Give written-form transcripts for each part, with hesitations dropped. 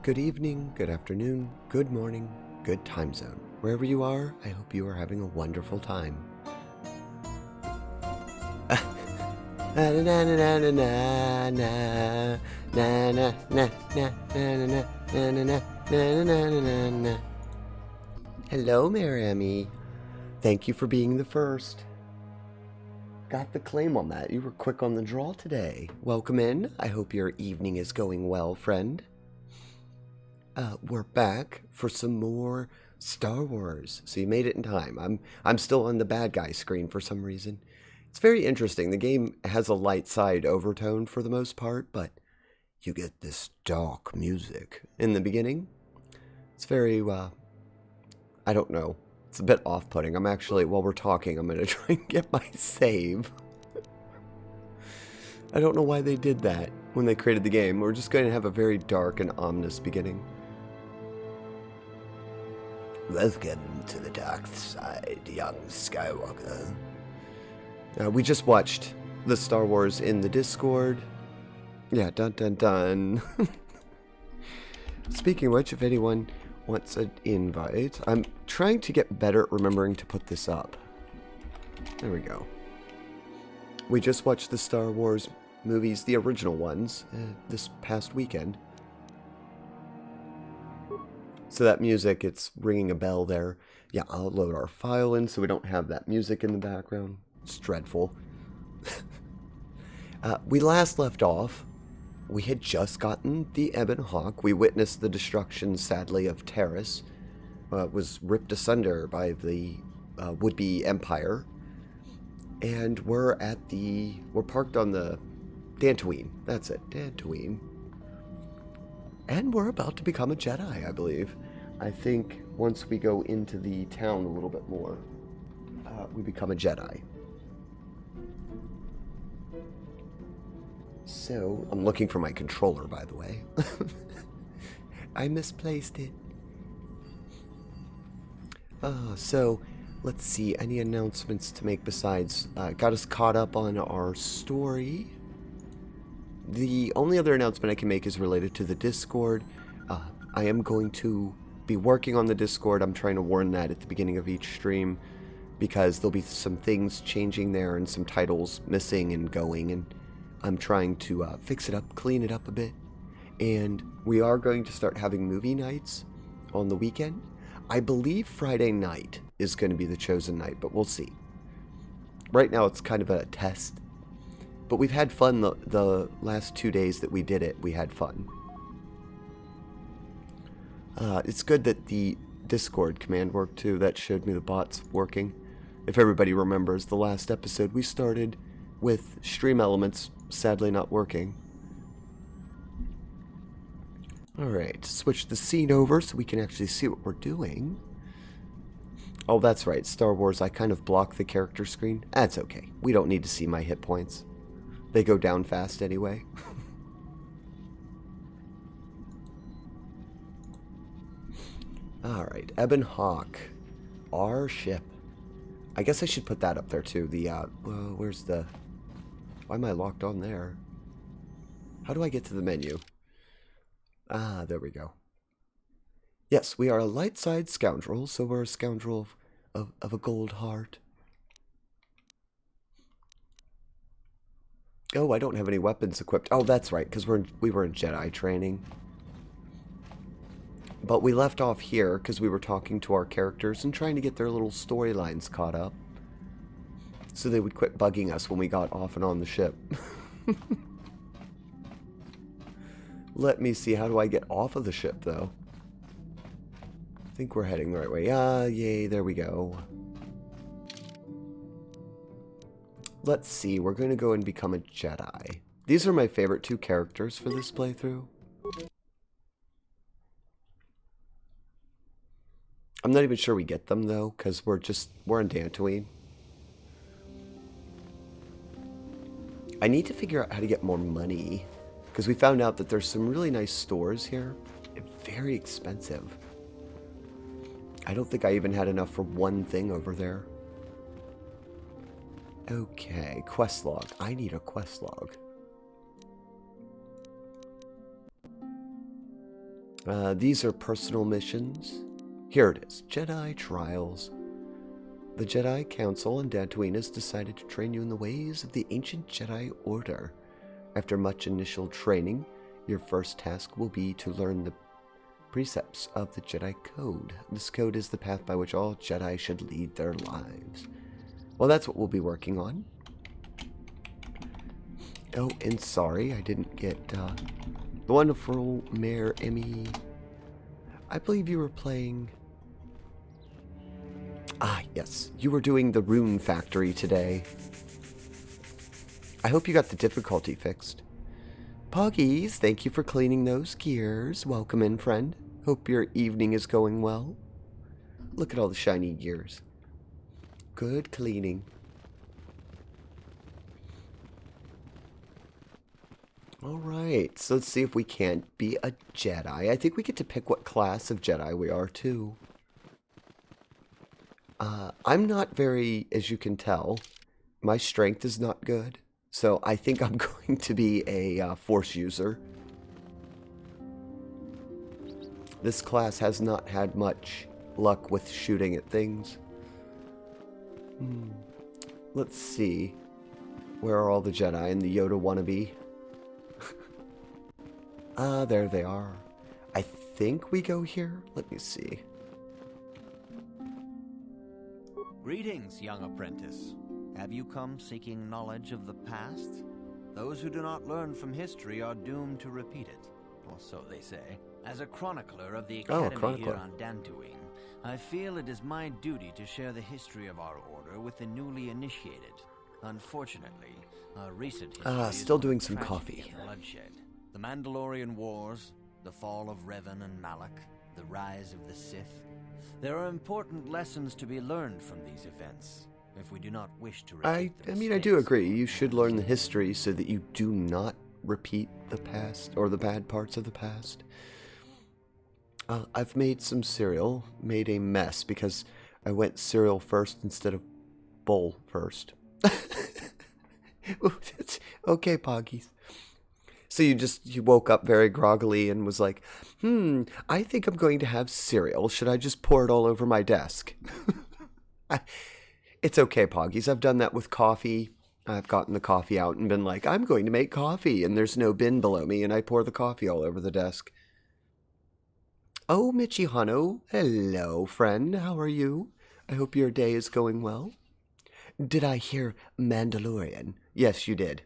Good evening, good afternoon, good morning, good time zone. Wherever you are, I hope you are having a wonderful time. Hello, Mary. Thank you for being the first. Got the claim on that. You were quick on the draw today. Welcome in. I hope your evening is going well, friend. We're back for some more Star Wars. So you made it in time. I'm still on the bad guy screen for some reason. It's very interesting. The game has a light side overtone for the most part, but you get this dark music in the beginning. It's very, I don't know. It's a bit off-putting. I'm actually, while we're talking, I'm going to try and get my save. I don't know why they did that when they created the game. We're just going to have a very dark and ominous beginning. Welcome to the dark side, young Skywalker. We just watched the Star Wars in the Discord. Yeah, dun dun dun. Speaking of which, if anyone wants an invite, I'm trying to get better at remembering to put this up. There we go. We just watched the Star Wars movies, the original ones, this past weekend. So that music, it's ringing a bell there. Yeah, I'll load our file in so we don't have that music in the background. It's dreadful. We last left off. We had just gotten the Ebon Hawk. We witnessed the destruction, sadly, of Terrace. It was ripped asunder by the would-be Empire. And we're parked on the Dantooine. That's it, Dantooine. And we're about to become a Jedi, I believe. I think once we go into the town a little bit more, we become a Jedi. So, I'm looking for my controller, by the way. I misplaced it. So, let's see, any announcements to make besides, got us caught up on our story. The only other announcement I can make is related to the Discord. I am going to be working on the Discord. I'm trying to warn that at the beginning of each stream because there'll be some things changing there and some titles missing and going, and I'm trying to fix it up, clean it up a bit. And we are going to start having movie nights on the weekend. I believe Friday night is going to be the chosen night, but we'll see. Right now it's kind of a test. But we've had fun the last 2 days that we did it. We had fun. It's good that the Discord command worked too. That showed me the bots working. If everybody remembers the last episode, we started with Stream Elements sadly not working. Alright, switch the scene over so we can actually see what we're doing. Oh, that's right. Star Wars, I kind of blocked the character screen. That's okay. We don't need to see my hit points. They go down fast anyway. Alright, Ebon Hawk. Our ship. I guess I should put that up there too. The, where's the... Why am I locked on there? How do I get to the menu? Ah, there we go. Yes, we are a light side scoundrel, so we're a scoundrel of a gold heart. Oh, I don't have any weapons equipped. Oh, that's right, because we were in Jedi training. But we left off here because we were talking to our characters and trying to get their little storylines caught up. So they would quit bugging us when we got off and on the ship. Let me see, how do I get off of the ship, though? I think we're heading the right way. Ah, yay, there we go. Let's see, we're going to go and become a Jedi. These are my favorite two characters for this playthrough. I'm not even sure we get them, though, because we're on Dantooine. I need to figure out how to get more money, because we found out that there's some really nice stores here. And very expensive. I don't think I even had enough for one thing over there. Okay, quest log. I need a quest log. These are personal missions. Here it is, Jedi Trials. The Jedi Council on Dantooine has decided to train you in the ways of the ancient Jedi Order. After much initial training, your first task will be to learn the precepts of the Jedi Code. This code is the path by which all Jedi should lead their lives. Well, that's what we'll be working on. Oh, and sorry, I didn't get the wonderful Mayor Emmy. I believe you were playing... Ah, yes, you were doing the Rune Factory today. I hope you got the difficulty fixed. Puggies, thank you for cleaning those gears. Welcome in, friend. Hope your evening is going well. Look at all the shiny gears. Good cleaning. Alright, so let's see if we can't be a Jedi. I think we get to pick what class of Jedi we are, too. I'm not very, as you can tell, my strength is not good. So I think I'm going to be a Force user. This class has not had much luck with shooting at things. Let's see. Where are all the Jedi and the Yoda wannabe? There they are. I think we go here. Let me see. Greetings, young apprentice. Have you come seeking knowledge of the past? Those who do not learn from history are doomed to repeat it, or so they say. As a chronicler of the Academy here on Dantooine, I feel it is my duty to share the history of our order with the newly initiated. Unfortunately, our recent history still is doing one of some tragedy coffee. and bloodshed. The Mandalorian Wars, the fall of Revan and Malak, the rise of the Sith. There are important lessons to be learned from these events, if we do not wish to repeat I mean, I do agree. You should learn the history so that you do not repeat the past or the bad parts of the past. I've made some cereal, made a mess because I went cereal first instead of bowl first. Okay, Poggies. So you woke up very groggily and was like, I think I'm going to have cereal. Should I just pour it all over my desk? It's okay, Poggies. I've done that with coffee. I've gotten the coffee out and been like, I'm going to make coffee, and there's no bin below me, and I pour the coffee all over the desk. Oh, Michihano. Hello, friend. How are you? I hope your day is going well. Did I hear Mandalorian? Yes, you did.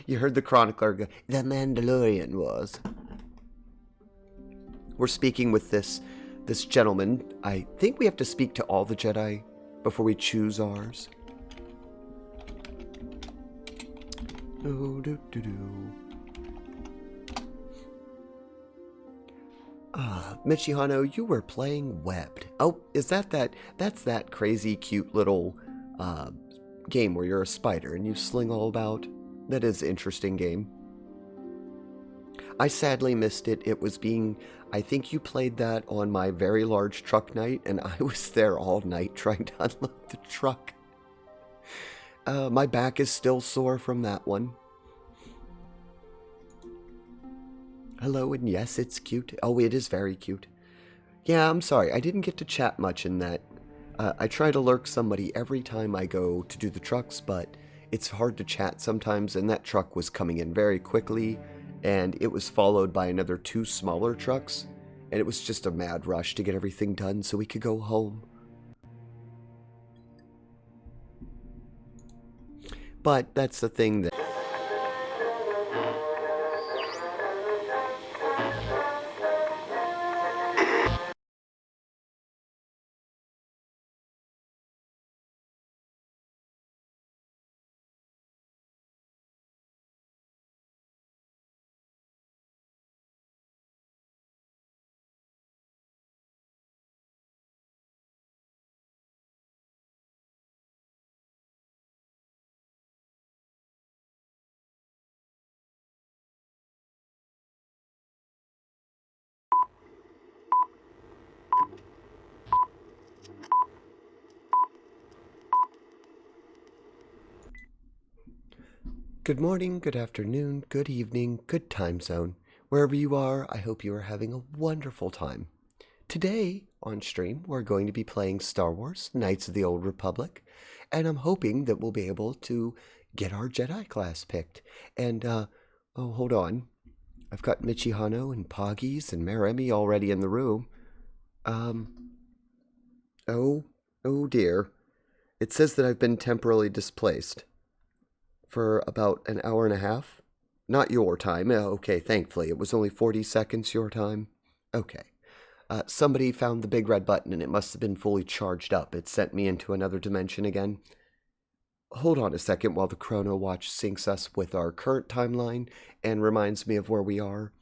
You heard the chronicler go, the Mandalorian was. We're speaking with this gentleman. I think we have to speak to all the Jedi before we choose ours. Michihano, you were playing Webbed. Oh, is that's that crazy cute little game where you're a spider and you sling all about? That is an interesting game. I sadly missed it. I think you played that on my very large truck night, and I was there all night trying to unload the truck. My back is still sore from that one. Hello, and yes, it's cute. Oh, it is very cute. Yeah, I'm sorry. I didn't get to chat much in that. I try to lurk somebody every time I go to do the trucks, but it's hard to chat sometimes, and that truck was coming in very quickly, and it was followed by another 2 smaller trucks, and it was just a mad rush to get everything done so we could go home. But that's the thing that... Good morning, good afternoon, good evening, good time zone. Wherever you are, I hope you are having a wonderful time. Today, on stream, we're going to be playing Star Wars, Knights of the Old Republic, and I'm hoping that we'll be able to get our Jedi class picked. And, oh, hold on. I've got Michihano and Poggies and Meremi already in the room. Oh dear. It says that I've been temporarily displaced for about an hour and a half. Not your time. Okay, thankfully. It was only 40 seconds your time. Okay. Somebody found the big red button and it must have been fully charged up. It sent me into another dimension again. Hold on a second while the chrono watch syncs us with our current timeline and reminds me of where we are.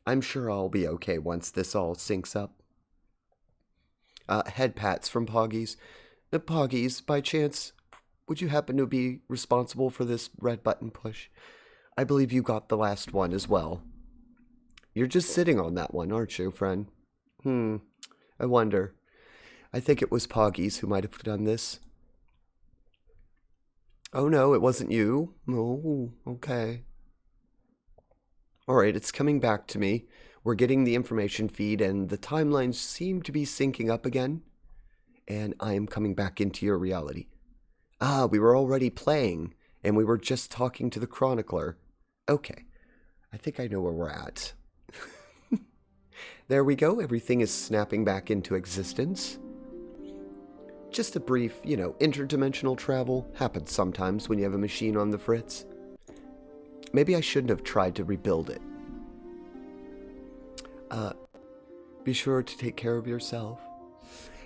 I'm sure I'll be okay once this all syncs up. Head pats from Poggies. Poggies, by chance, would you happen to be responsible for this red button push? I believe you got the last one as well. You're just sitting on that one, aren't you, friend? I wonder. I think it was Poggies who might have done this. Oh no, it wasn't you. Oh, okay. Alright, it's coming back to me. We're getting the information feed and the timelines seem to be syncing up again. And I am coming back into your reality. Ah, we were already playing, and we were just talking to the chronicler. Okay, I think I know where we're at. There we go, everything is snapping back into existence. Just a brief, interdimensional travel happens sometimes when you have a machine on the fritz. Maybe I shouldn't have tried to rebuild it. Be sure to take care of yourself.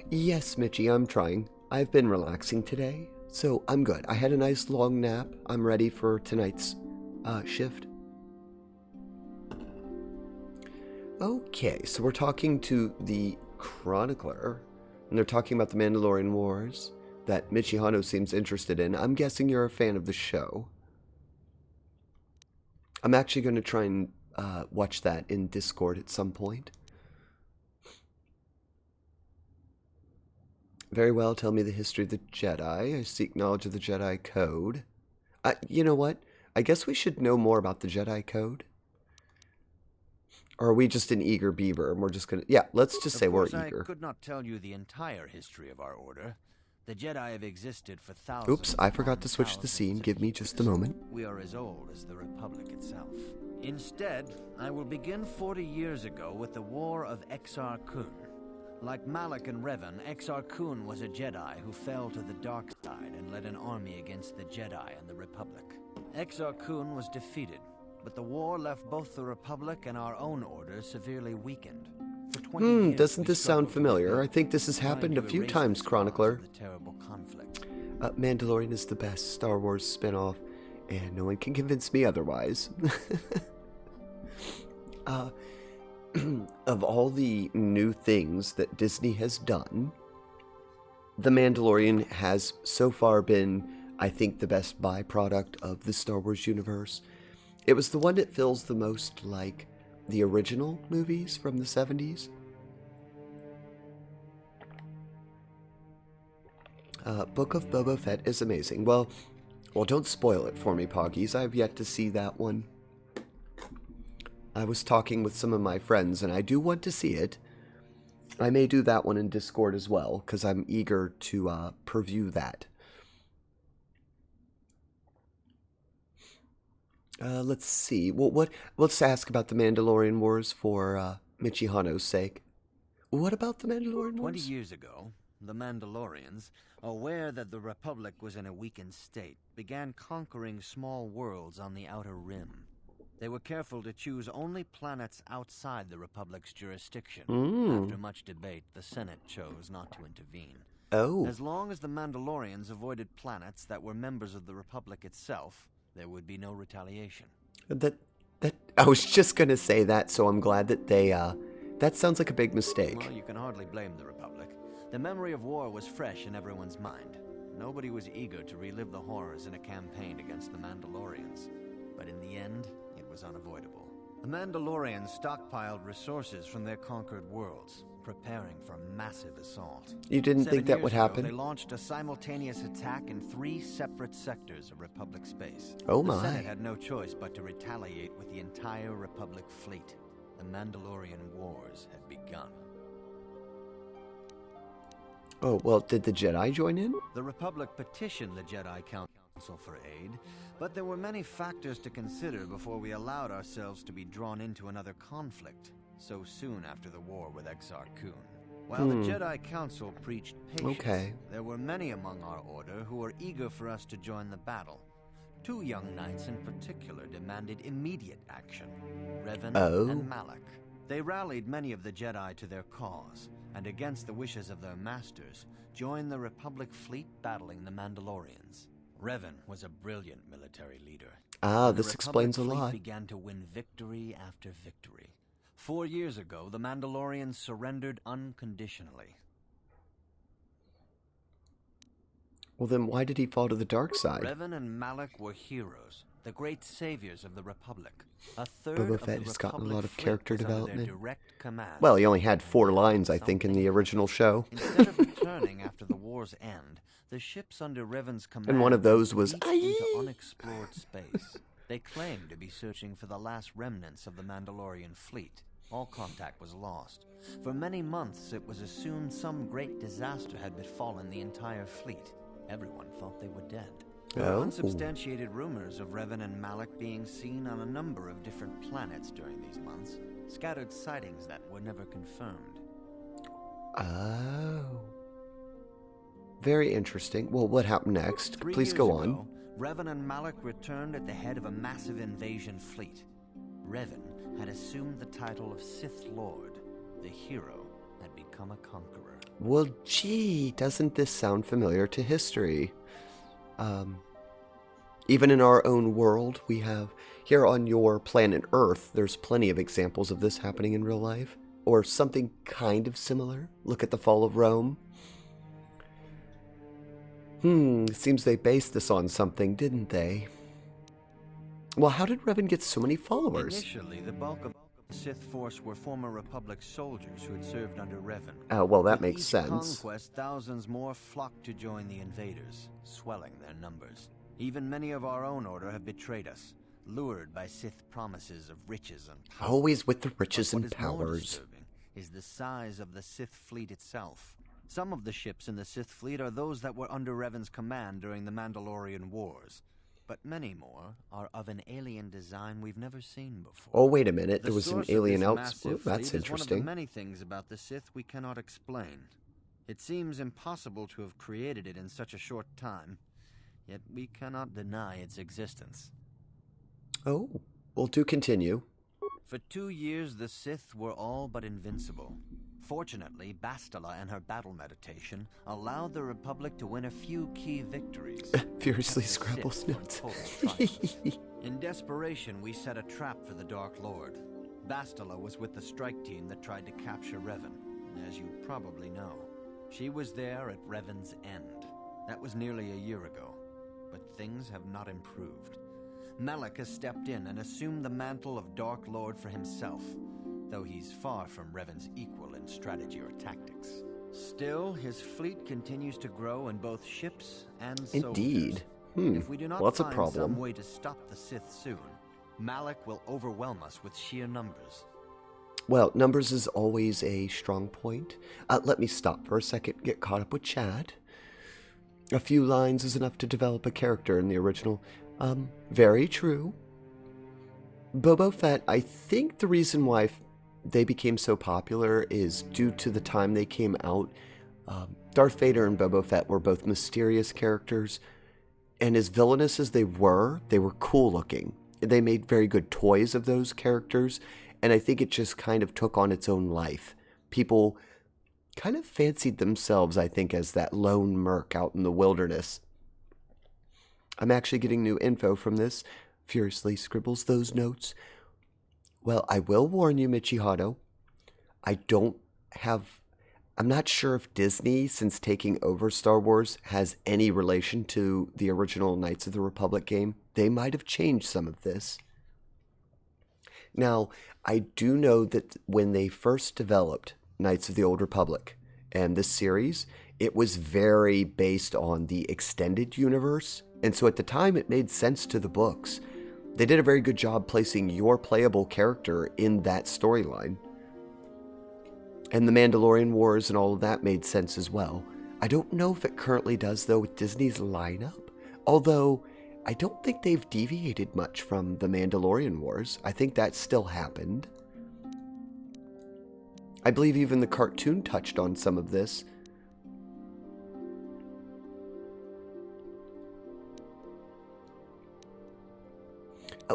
Yes, Mitchie, I'm trying. I've been relaxing today, so I'm good. I had a nice long nap. I'm ready for tonight's shift. Okay, so we're talking to the chronicler, and they're talking about the Mandalorian Wars that Michihano seems interested in. I'm guessing you're a fan of the show. I'm actually going to try and watch that in Discord at some point. Very well, tell me the history of the Jedi. I seek knowledge of the Jedi Code. You know what? I guess we should know more about the Jedi Code. Or are we just an eager beaver and we're just gonna... Yeah, let's just say we're eager. I could not tell you the entire history of our order. The Jedi have existed for thousands. Oops, I forgot to switch the scene. Give me just a moment. We are as old as the Republic itself. Instead, I will begin 40 years ago with the War of Exar Kun. Like Malak and Revan, Exar Kun was a Jedi who fell to the dark side and led an army against the Jedi and the Republic. Exar Kun was defeated, but the war left both the Republic and our own order severely weakened. For 20 years, doesn't this sound familiar? I think this has happened a few times, Chronicler. The terrible conflict. Mandalorian is the best Star Wars spin-off, and no one can convince me otherwise. Of all the new things that Disney has done, The Mandalorian has so far been, I think, the best byproduct of the Star Wars universe. It was the one that feels the most like the original movies from the 70s. Book of Boba Fett is amazing. Well, don't spoil it for me, Poggies. I've yet to see that one. I was talking with some of my friends, and I do want to see it. I may do that one in Discord as well, because I'm eager to preview that. Let's see. Let's ask about the Mandalorian Wars for Michihano's sake. What about the Mandalorian Wars? 20 years ago, the Mandalorians, aware that the Republic was in a weakened state, began conquering small worlds on the Outer Rim. They were careful to choose only planets outside the Republic's jurisdiction. After much debate, the Senate chose not to intervene. Oh. As long as the Mandalorians avoided planets that were members of the Republic itself, there would be no retaliation. I was just gonna say that, so I'm glad that they, that sounds like a big mistake. Well, you can hardly blame the Republic. The memory of war was fresh in everyone's mind. Nobody was eager to relive the horrors in a campaign against the Mandalorians. But in the end, it was unavoidable. The Mandalorians stockpiled resources from their conquered worlds, preparing for a massive assault. You didn't think that would happen? They launched a simultaneous attack in 3 separate sectors of Republic space. Oh The my. Senate had no choice but to retaliate with the entire Republic fleet. The Mandalorian Wars had begun. Oh, well, did the Jedi join in? The Republic petitioned the Jedi Council for aid, but there were many factors to consider before we allowed ourselves to be drawn into another conflict so soon after the war with Exar Kun. While the Jedi Council preached patience, there were many among our order who were eager for us to join the battle. 2 young knights in particular demanded immediate action, Revan and Malak. They rallied many of the Jedi to their cause, and against the wishes of their masters, joined the Republic fleet battling the Mandalorians. Revan was a brilliant military leader. This explains a lot. The Republic fleet began to win victory after victory. 4 years ago, the Mandalorians surrendered unconditionally. Well, then why did he fall to the dark side? Revan and Malak were heroes, the great saviors of the Republic. A third Boba of Fett the has gotten a Republic lot of fleet character was under their development. direct command. Well, he only had 4 lines, I think, in the original show. Instead of returning after the war's end, the ships under Revan's command And one of those was, leaped into unexplored space. They claimed to be searching for the last remnants of the Mandalorian fleet. All contact was lost. For many months, it was assumed some great disaster had befallen the entire fleet. Everyone thought they were dead. There were unsubstantiated rumors of Revan and Malak being seen on a number of different planets during these months. Scattered sightings that were never confirmed. Oh. Very interesting. Well, what happened next? 3 Please years go on. ago, Revan and Malak returned at the head of a massive invasion fleet. Revan had assumed the title of Sith Lord. The hero had become a conqueror. Well, gee, doesn't this sound familiar to history? Even in our own world, we have, here on your planet Earth, there's plenty of examples of this happening in real life. Or something kind of similar. Look at the fall of Rome. Seems they based this on something, didn't they? Well, how did Revan get so many followers? Initially, the bulk of the Sith force were former Republic soldiers who had served under Revan. Oh, well, that With makes each sense. conquest, thousands more flocked to join the invaders, swelling their numbers. Even many of our own order have betrayed us, lured by Sith promises of riches and power. Always with the riches and What is more powers. disturbing is the size of the Sith fleet itself. Some of the ships in the Sith fleet are those that were under Revan's command during the Mandalorian Wars. But many more are of an alien design we've never seen before. Oh, wait a minute. There was an source of alien this out. massive Ooh, that's fleet is one of the interesting. many things about the Sith we cannot explain. It seems impossible to have created it in such a short time, yet we cannot deny its existence. Oh, well, do continue. For 2 years, the Sith were all but invincible. Fortunately, Bastila and her battle meditation allowed the Republic to win a few key victories. Furiously Kept the scrabbles Sith from notes. total triumph. In desperation, we set a trap for the Dark Lord. Bastila was with the strike team that tried to capture Revan, as you probably know. She was there at Revan's end. That was nearly a year ago, but things have not improved. Malak has stepped in and assumed the mantle of Dark Lord for himself, though he's far from Revan's equal in strategy or tactics. Still, his fleet continues to grow in both ships and soldiers. Indeed. If we do not Well, that's a find problem. some way to stop the Sith soon, Malak will overwhelm us with sheer numbers. Well, numbers is always a strong point. Let me stop for a second, get caught up with Chad. A few lines is enough to develop a character in the original. Very true. Boba Fett, I think the reason why they became so popular is due to the time they came out. Darth Vader and Boba Fett were both mysterious characters, and as villainous as they were cool looking. They made very good toys of those characters, and I think it just kind of took on its own life. People kind of fancied themselves, I think, as that lone merc out in the wilderness. I'm actually getting new info from this. Furiously scribbles those notes. Well, I will warn you, Michihado. I'm not sure if Disney, since taking over Star Wars, has any relation to the original Knights of the Republic game. They might have changed some of this. Now, I do know that when they first developed Knights of the Old Republic and this series, it was very based on the extended universe. And so at the time, it made sense to the books. They did a very good job placing your playable character in that storyline. And the Mandalorian Wars and all of that made sense as well. I don't know if it currently does, though, with Disney's lineup. Although, I don't think they've deviated much from the Mandalorian Wars. I think that still happened. I believe even the cartoon touched on some of this.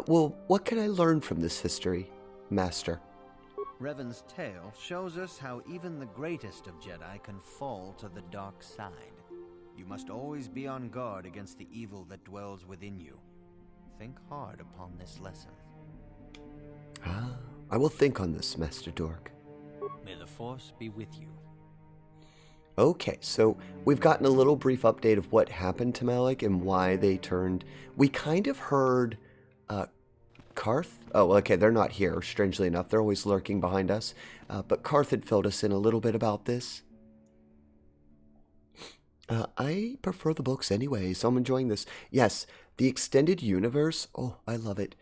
Well, what can I learn from this history, Master? Revan's tale shows us how even the greatest of Jedi can fall to the dark side. You must always be on guard against the evil that dwells within you. Think hard upon this lesson. I will think on this, Master Dork. May the Force be with you. Okay, so we've gotten a little brief update of what happened to Malik and why they turned... We kind of heard... Karth? Oh, okay, they're not here, strangely enough. They're always lurking behind us. But Karth had filled us in a little bit about this. I prefer the books anyway, so I'm enjoying this. Yes, the extended universe. Oh, I love it.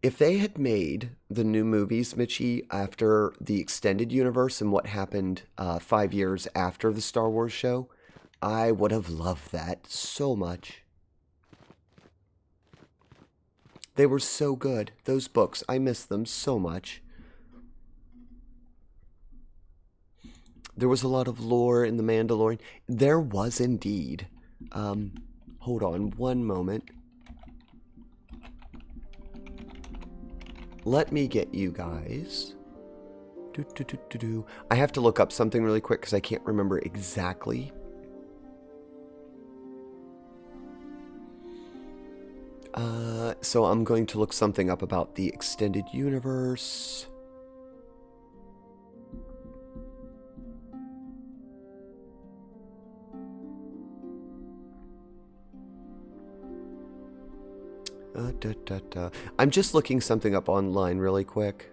If they had made the new movies, Mitchie, after the extended universe and what happened 5 years after the Star Wars show, I would have loved that so much. They were so good. Those books, I miss them so much. There was a lot of lore in The Mandalorian. There was indeed. Hold on one moment. Let me get you guys. I have to look up something really quick because I can't remember exactly. So I'm going to look something up about the extended universe. I'm just looking something up online really quick.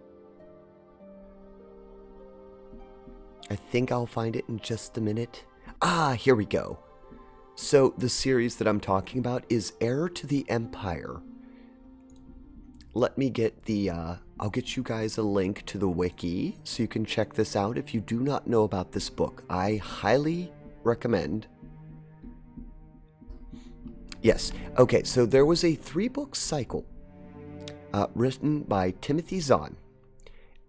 I think I'll find it in just a minute. Ah, here we go. So the series that I'm talking about is Heir to the Empire. Let me get the, I'll get you guys a link to the wiki so you can check this out if you do not know about this book. I highly recommend. Yes, okay, so there was a 3-book cycle written by Timothy Zahn.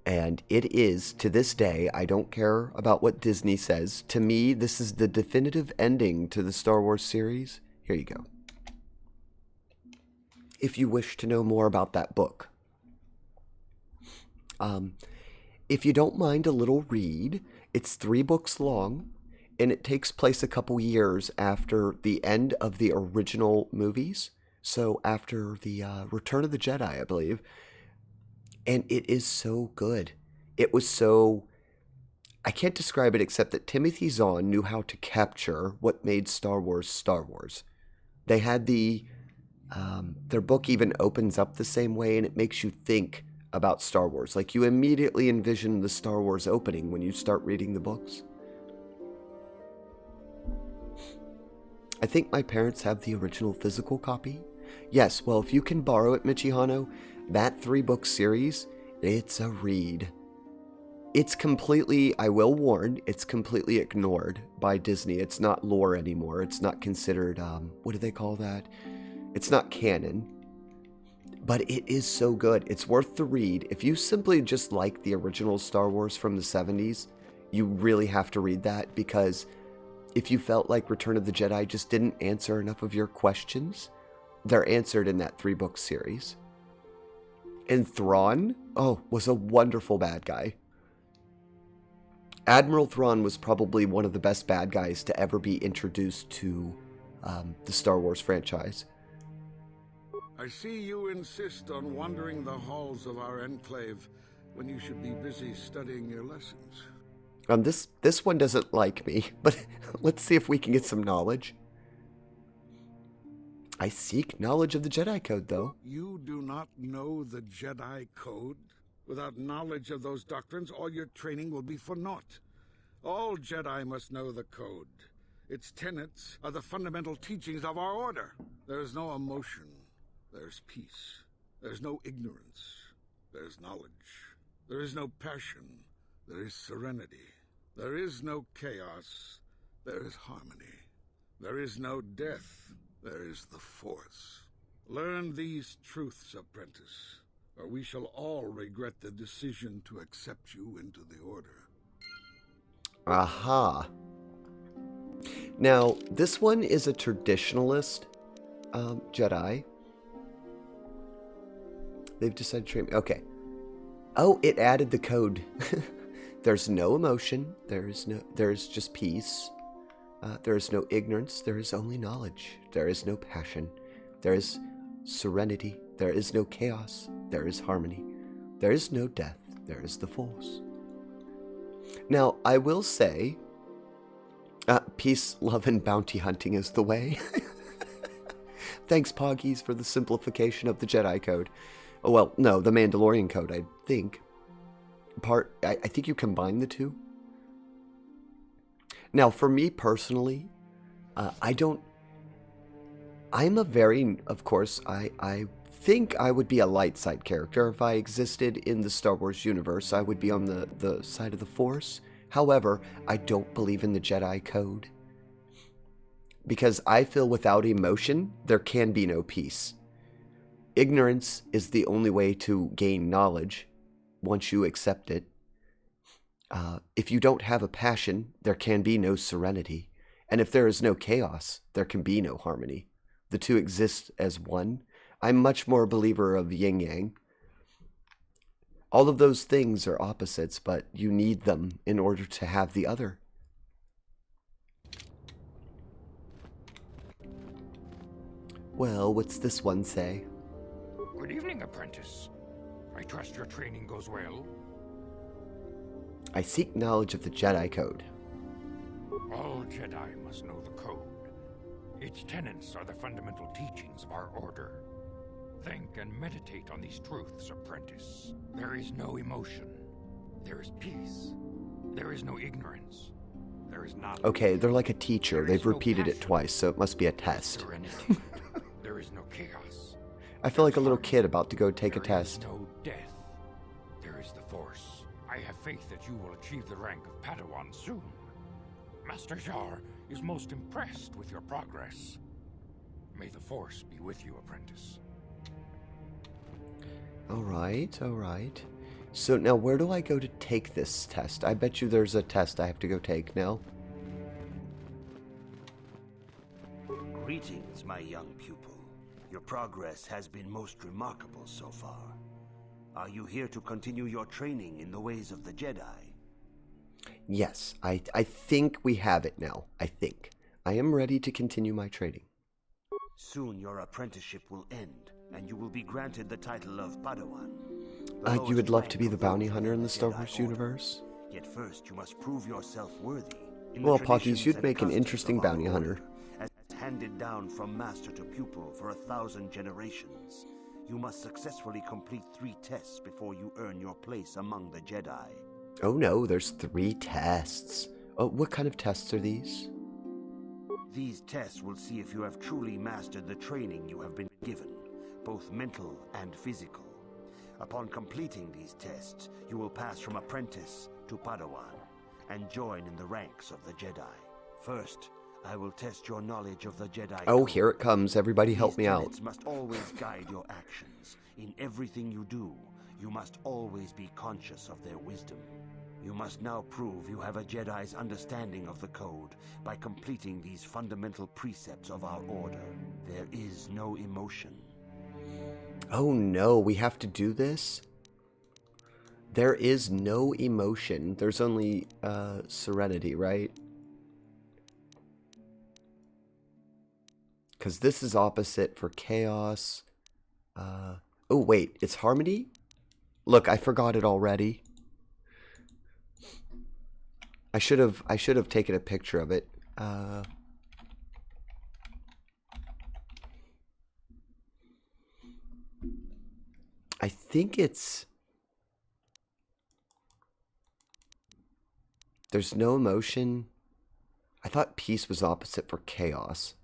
And it is, to this day, I don't care about what Disney says. To me, this is the definitive ending to the Star Wars series. Here you go. If you wish to know more about that book. If you don't mind a little read, it's 3 books long, and it takes place a couple years after the end of the original movies. So after the Return of the Jedi, I believe. And it is so good. It was so... I can't describe it except that Timothy Zahn knew how to capture what made Star Wars Star Wars. They had the... their book even opens up the same way, and it makes you think about Star Wars. Like, you immediately envision the Star Wars opening when you start reading the books. I think my parents have the original physical copy. Yes, well, if you can borrow it, Michihano, that 3-book series, it's a read. It's completely, I will warn, it's completely ignored by Disney. It's not lore anymore. It's not considered, what do they call that? It's not canon. But it is so good. It's worth the read. If you simply just like the original Star Wars from the 70s, you really have to read that, because if you felt like Return of the Jedi just didn't answer enough of your questions, they're answered in that 3-book series. And Thrawn, was a wonderful bad guy. Admiral Thrawn was probably one of the best bad guys to ever be introduced to the Star Wars franchise. I see you insist on wandering the halls of our enclave when you should be busy studying your lessons. This one doesn't like me, but let's see if we can get some knowledge. I seek knowledge of the Jedi Code, though. You do not know the Jedi Code? Without knowledge of those doctrines, all your training will be for naught. All Jedi must know the Code. Its tenets are the fundamental teachings of our order. There is no emotion. There's peace. There's no ignorance. There's knowledge. There is no passion. There is serenity. There is no chaos. There is harmony. There is no death. There is the Force. Learn these truths, apprentice, or we shall all regret the decision to accept you into the Order. Aha. Now, this one is a traditionalist Jedi. They've decided to train me. Okay. Oh, it added the code. There's no emotion. There's just peace. There is no ignorance. There is only knowledge. There is no passion. There is serenity. There is no chaos. There is harmony. There is no death. There is the Force. Now, I will say, peace, love, and bounty hunting is the way. Thanks, Poggies, for the simplification of the Jedi Code. Oh, well, no, the Mandalorian Code, I think. I think you combine the two. Now, for me personally, I'm a very, of course, I think I would be a light side character. If I existed in the Star Wars universe, I would be on the side of the Force. However, I don't believe in the Jedi Code. Because I feel without emotion, there can be no peace. Ignorance is the only way to gain knowledge once you accept it. If you don't have a passion, there can be no serenity. And if there is no chaos, there can be no harmony. The two exist as one. I'm much more a believer of yin-yang. All of those things are opposites, but you need them in order to have the other. Well, what's this one say? Good evening, apprentice. I trust your training goes well. I seek knowledge of the Jedi Code. All Jedi must know the Code. Its tenets are the fundamental teachings of our order. Think and meditate on these truths, apprentice. There is no emotion. There is peace. There is no ignorance. There is knowledge. Okay, they're like a teacher. They've repeated it twice, so it must be a test. There is no chaos. I feel like a little kid about to go take a test. There is no death. There is the Force. I have faith that you will achieve the rank of Padawan soon. Master Jar is most impressed with your progress. May the Force be with you, apprentice. Alright, alright. So now where do I go to take this test? I bet you there's a test I have to go take now. Greetings, my young pupil. Your progress has been most remarkable so far. Are you here to continue your training in the ways of the Jedi? Yes, I think we have it now. I think. I am ready to continue my training. Soon your apprenticeship will end, and you will be granted the title of Padawan. You would love to be the bounty hunter in the Star Wars universe? Yet first you must prove yourself worthy. Well, Pockies, you'd make an interesting bounty hunter. As handed down from master to pupil for 1,000 generations. You must successfully complete 3 tests before you earn your place among the Jedi. Oh no, there's 3 tests. Oh, what kind of tests are these? These tests will see if you have truly mastered the training you have been given, both mental and physical. Upon completing these tests, you will pass from apprentice to Padawan and join in the ranks of the Jedi. First, I will test your knowledge of the Jedi. Oh, here it comes. Everybody help me out. These tenets must always guide your actions. In everything you do, you must always be conscious of their wisdom. You must now prove you have a Jedi's understanding of the Code by completing these fundamental precepts of our order. There is no emotion. Oh no, we have to do this? There is no emotion. There's only serenity, right? Because this is opposite for chaos. Oh wait, it's harmony? Look, I forgot it already. I should have taken a picture of it. I think it's... There's no emotion. I thought peace was opposite for chaos.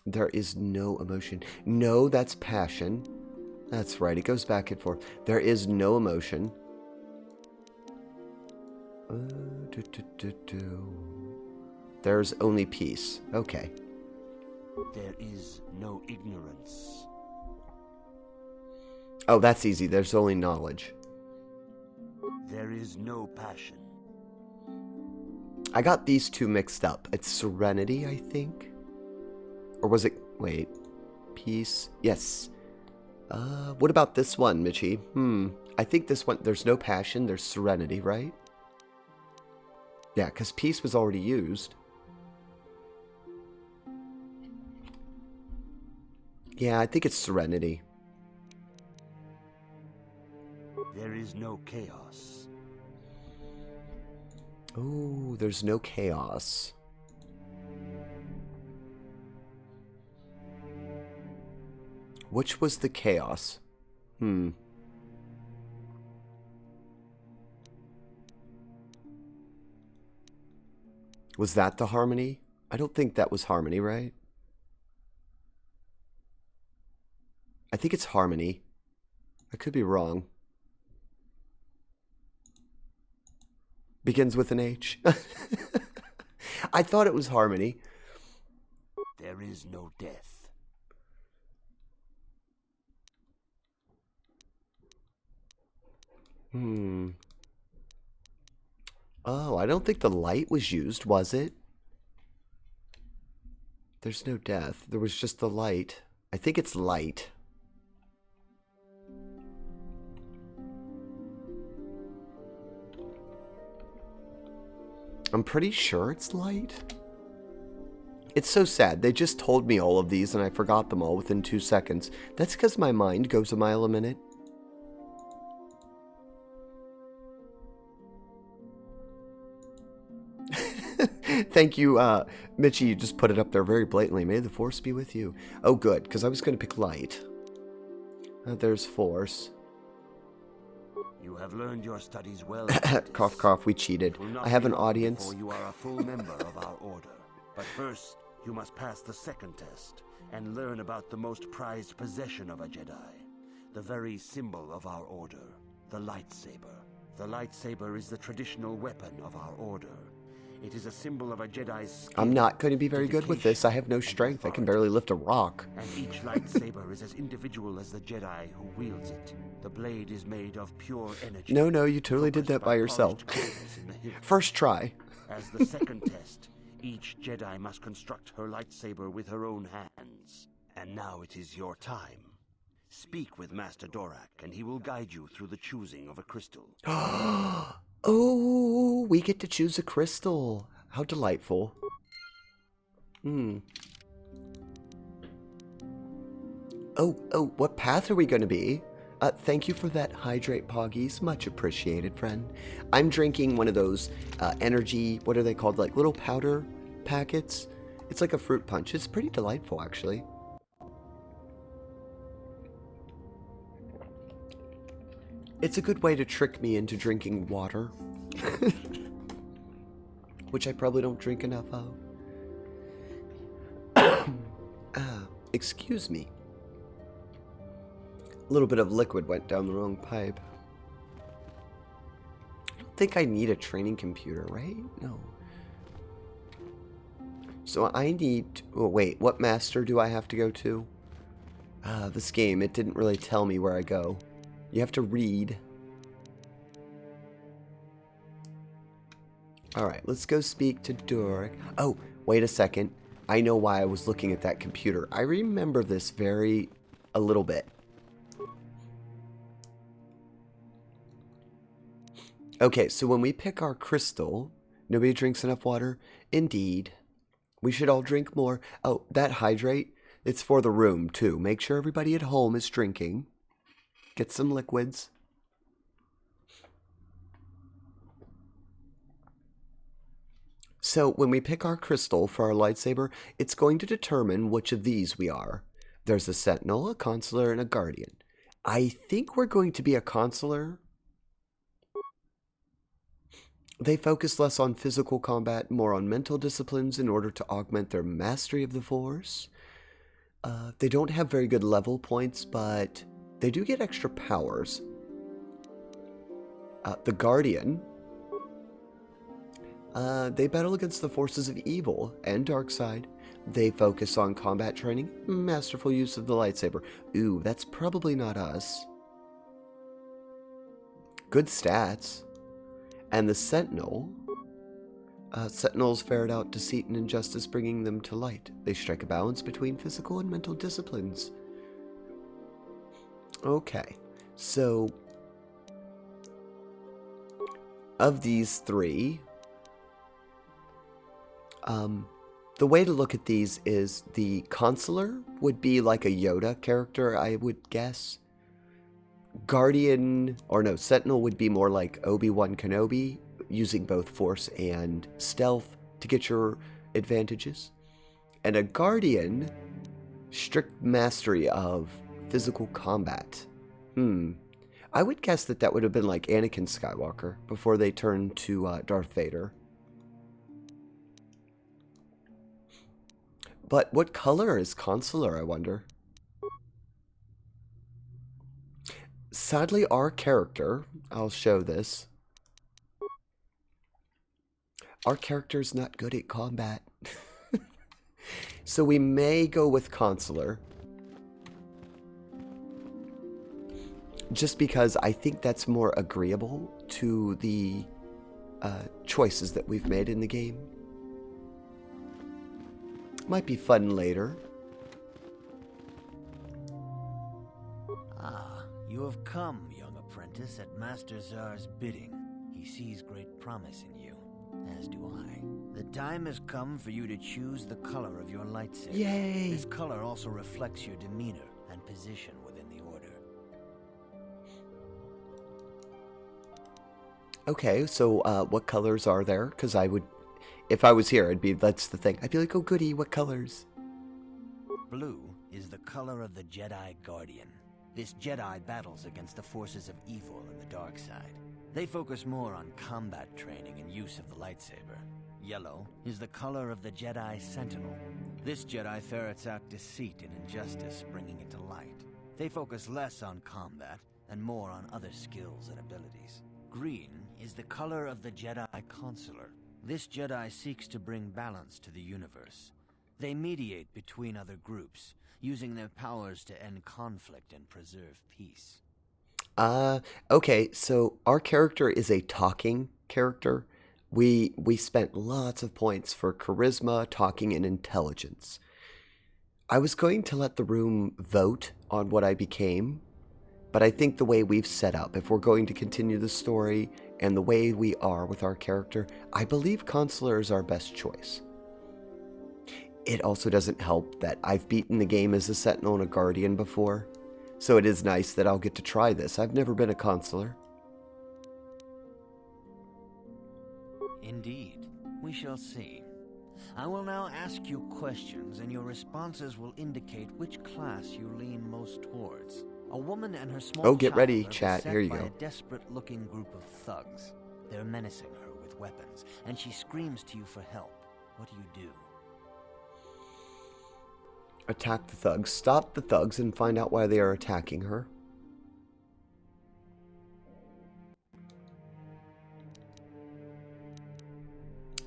There is no emotion. No, that's passion. That's right. It goes back and forth. There is no emotion. There's only peace. Okay. There is no ignorance. Oh, that's easy. There's only knowledge. There is no passion. I got these two mixed up. It's serenity, I think. Or was it... Wait. Peace. Yes. What about this one, Michi? I think this one... There's no passion. There's serenity, right? Yeah, because peace was already used. Yeah, I think it's serenity. There is no chaos. Oh, there's no chaos. Which was the chaos? Was that the harmony? I don't think that was harmony, right? I think it's harmony. I could be wrong. Begins with an H. I thought it was harmony. There is no death. Oh, I don't think the light was used, was it? There's no death. There was just the light. I think it's light. I'm pretty sure it's light. It's so sad. They just told me all of these and I forgot them all within 2 seconds. That's because my mind goes a mile a minute. Thank you, Mitchie. You just put it up there very blatantly. May the Force be with you. Oh, good, because I was going to pick light. There's Force. You have learned your studies well. Cough, cough. We cheated. I have an audience. You are a full member of our order. But first, you must pass the second test and learn about the most prized possession of a Jedi, the very symbol of our order, the lightsaber. The lightsaber is the traditional weapon of our order. It is a symbol of a Jedi's skill, I'm not going to be very good with this. I have no strength. I can barely lift a rock. And each lightsaber is as individual as the Jedi who wields it. The blade is made of pure energy. No, you totally did that by yourself. First try. As the second test, each Jedi must construct her lightsaber with her own hands. And now it is your time. Speak with Master Dorak, and he will guide you through the choosing of a crystal. Oh, we get to choose a crystal. How delightful. Oh, what path are we going to be? Thank you for that hydrate, Poggies. Much appreciated, friend. I'm drinking one of those energy, what are they called? Like little powder packets. It's like a fruit punch. It's pretty delightful, actually. It's a good way to trick me into drinking water. Which I probably don't drink enough of. Excuse me. A little bit of liquid went down the wrong pipe. I don't think I need a training computer, right? No. So I need... Oh, wait, what master do I have to go to? This game, it didn't really tell me where I go. You have to read. Alright, let's go speak to Dorak. Oh, wait a second. I know why I was looking at that computer. I remember this a little bit. Okay, so when we pick our crystal, nobody drinks enough water? Indeed. We should all drink more. Oh, that hydrate, it's for the room, too. Make sure everybody at home is drinking. Get some liquids. So when we pick our crystal for our lightsaber, it's going to determine which of these we are. There's a Sentinel, a Consular, and a Guardian. I think we're going to be a Consular. They focus less on physical combat, more on mental disciplines in order to augment their mastery of the Force. They don't have very good level points, but they do get extra powers. The Guardian, they battle against the forces of evil and dark side. They focus on combat training, masterful use of the lightsaber. Ooh, that's probably not us. Good stats. And the Sentinel, Sentinels ferret out deceit and injustice, bringing them to light. They strike a balance between physical and mental disciplines. Okay, so of these three, the way to look at these is the Consular would be like a Yoda character, I would guess. Guardian, or no, Sentinel would be more like Obi-Wan Kenobi, using both Force and Stealth to get your advantages. And a Guardian, strict mastery of physical combat. I would guess that that would have been like Anakin Skywalker before they turned to Darth Vader. But what color is Consular, I wonder? Sadly, our character, I'll show this. Our character's not good at combat. So we may go with Consular. Just because I think that's more agreeable to the choices that we've made in the game. Might be fun later. Ah, you have come, young apprentice, at Master Zar's bidding. He sees great promise in you, as do I. The time has come for you to choose the color of your lightsaber. Yay! This color also reflects your demeanor and position within the Order. Okay, so what colors are there? Because I would, if I was here, that's the thing. I'd be like, oh goody, what colors? Blue is the color of the Jedi Guardian. This Jedi battles against the forces of evil and the dark side. They focus more on combat training and use of the lightsaber. Yellow is the color of the Jedi Sentinel. This Jedi ferrets out deceit and injustice, bringing it to light. They focus less on combat and more on other skills and abilities. Green is the color of the Jedi Consular. This Jedi seeks to bring balance to the universe. They mediate between other groups, using their powers to end conflict and preserve peace. Okay, so our character is a talking character. We spent lots of points for charisma, talking, and intelligence. I was going to let the room vote on what I became, but I think the way we've set up, if we're going to continue the story and the way we are with our character, I believe Consular is our best choice. It also doesn't help that I've beaten the game as a Sentinel and a Guardian before, so it is nice that I'll get to try this. I've never been a Consular. Indeed. We shall see. I will now ask you questions, and your responses will indicate which class you lean most towards. A woman and her small Oh, get child ready, are chat. beset Here you by go. a desperate-looking group of thugs. They're menacing her with weapons, and she screams to you for help. What do? Attack the thugs, stop the thugs, and find out why they are attacking her.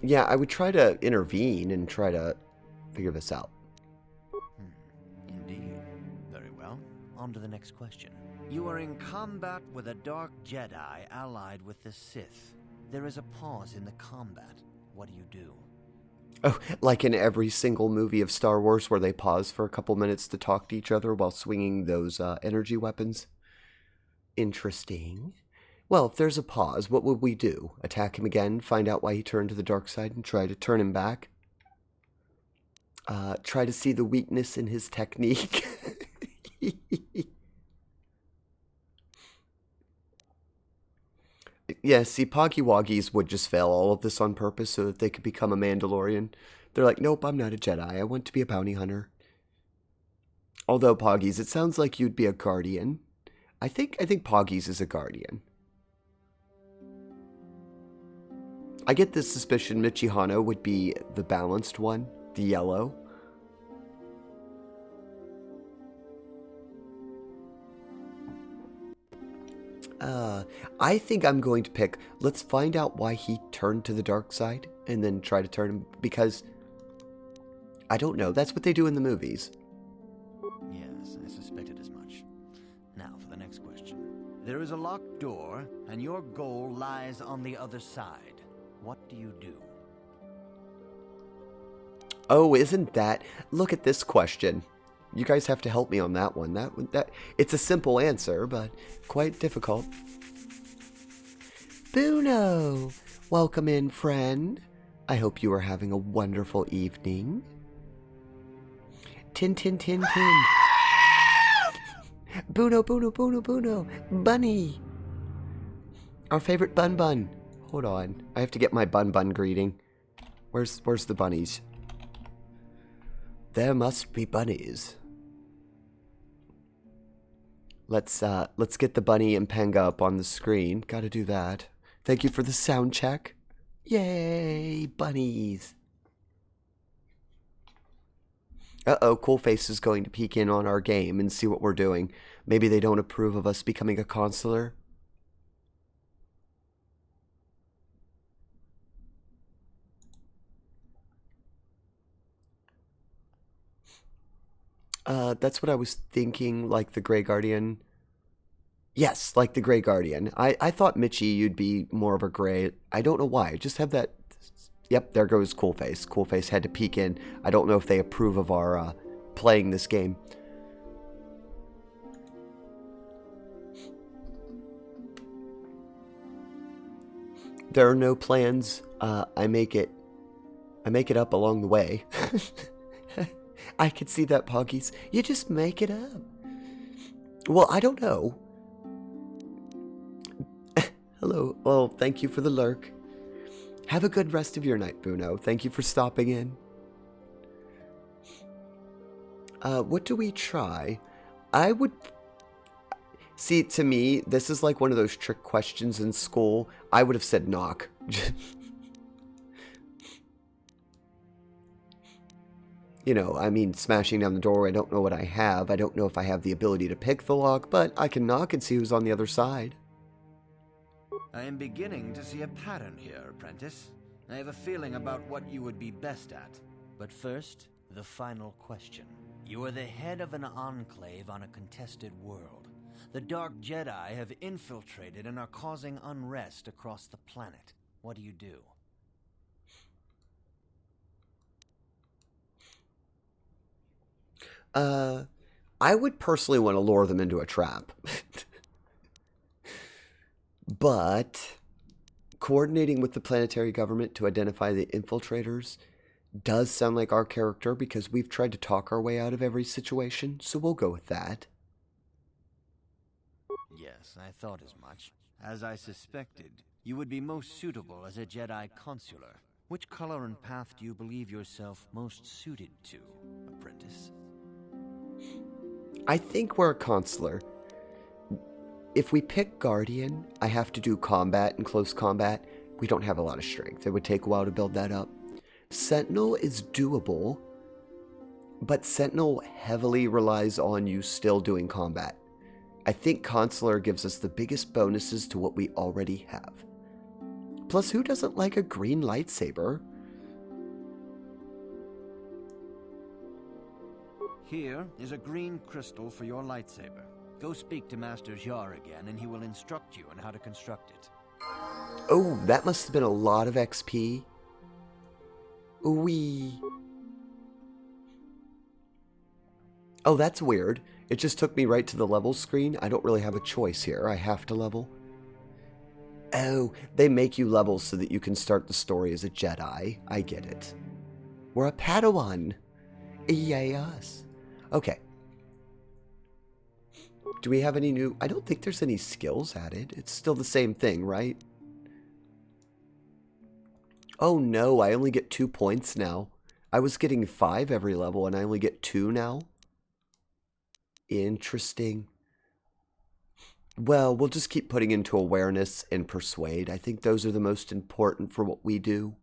Yeah, I would try to intervene and try to figure this out. Indeed. Very well. On to the next question. You are in combat with a dark Jedi allied with the Sith. There is a pause in the combat. What do? Oh, like in every single movie of Star Wars where they pause for a couple minutes to talk to each other while swinging those energy weapons. Interesting. Well, if there's a pause, what would we do? Attack him again, find out why he turned to the dark side, and try to turn him back? Try to see the weakness in his technique. Yeah, see, Poggy Woggies would just fail all of this on purpose so that they could become a Mandalorian. They're like, nope, I'm not a Jedi. I want to be a bounty hunter. Although, Poggies, it sounds like you'd be a Guardian. I think Poggies is a Guardian. I get this suspicion Michihano would be the balanced one, the yellow. I think I'm going to pick, let's find out why he turned to the dark side, and then try to turn him, because, I don't know, that's what they do in the movies. Yes, I suspected as much. Now for the next question. There is a locked door, and your goal lies on the other side. What do you do? Oh, isn't that, look at this question. You guys have to help me on that one. That it's a simple answer, but quite difficult. Buno! Welcome in, friend. I hope you are having a wonderful evening. Tin, tin, tin, tin. Buno, Buno, Buno, Buno. Bunny. Our favorite Bun Bun. Hold on. I have to get my Bun Bun greeting. Where's the bunnies? There must be bunnies. Let's get the bunny and Penga up on the screen. Gotta do that. Thank you for the sound check. Yay, bunnies. Uh-oh, Coolface is going to peek in on our game and see what we're doing. Maybe they don't approve of us becoming a consular. That's what I was thinking, like the Grey Guardian. Yes, like the Grey Guardian. I thought, Mitchie, you'd be more of a Grey. I don't know why. I just have that... Yep, there goes Coolface. Coolface had to peek in. I don't know if they approve of our playing this game. There are no plans. I make it up along the way. I could see that, Poggies. You just make it up. Well, I don't know. Hello. Well, thank you for the lurk. Have a good rest of your night, Buno. Thank you for stopping in. What do we try? I would... See, to me, this is like one of those trick questions in school. I would have said knock. You know, I mean, smashing down the door, I don't know what I have. I don't know if I have the ability to pick the lock, but I can knock and see who's on the other side. I am beginning to see a pattern here, apprentice. I have a feeling about what you would be best at. But first, the final question. You are the head of an enclave on a contested world. The Dark Jedi have infiltrated and are causing unrest across the planet. What do you do? I would personally want to lure them into a trap. But coordinating with the planetary government to identify the infiltrators does sound like our character because we've tried to talk our way out of every situation, so we'll go with that. Yes, I thought as much. As I suspected, you would be most suitable as a Jedi consular. Which color and path do you believe yourself most suited to, apprentice? I think we're a consular. If we pick Guardian, I have to do combat and close combat. We don't have a lot of strength. It would take a while to build that up. Sentinel is doable, but Sentinel heavily relies on you still doing combat. I think Consular gives us the biggest bonuses to what we already have. Plus, who doesn't like a green lightsaber? Here is a green crystal for your lightsaber. Go speak to Master Jar again, and he will instruct you on how to construct it. Oh, that must have been a lot of XP. Wee. Oh, that's weird. It just took me right to the level screen. I don't really have a choice here. I have to level. Oh, they make you level so that you can start the story as a Jedi. I get it. We're a Padawan. Yay us. Okay. Do we have any new... I don't think there's any skills added. It's still the same thing, right? Oh no, I only get 2 points now. I was getting 5 every level and I only get 2 now. Interesting. Well, we'll just keep putting into awareness and persuade. I think those are the most important for what we do.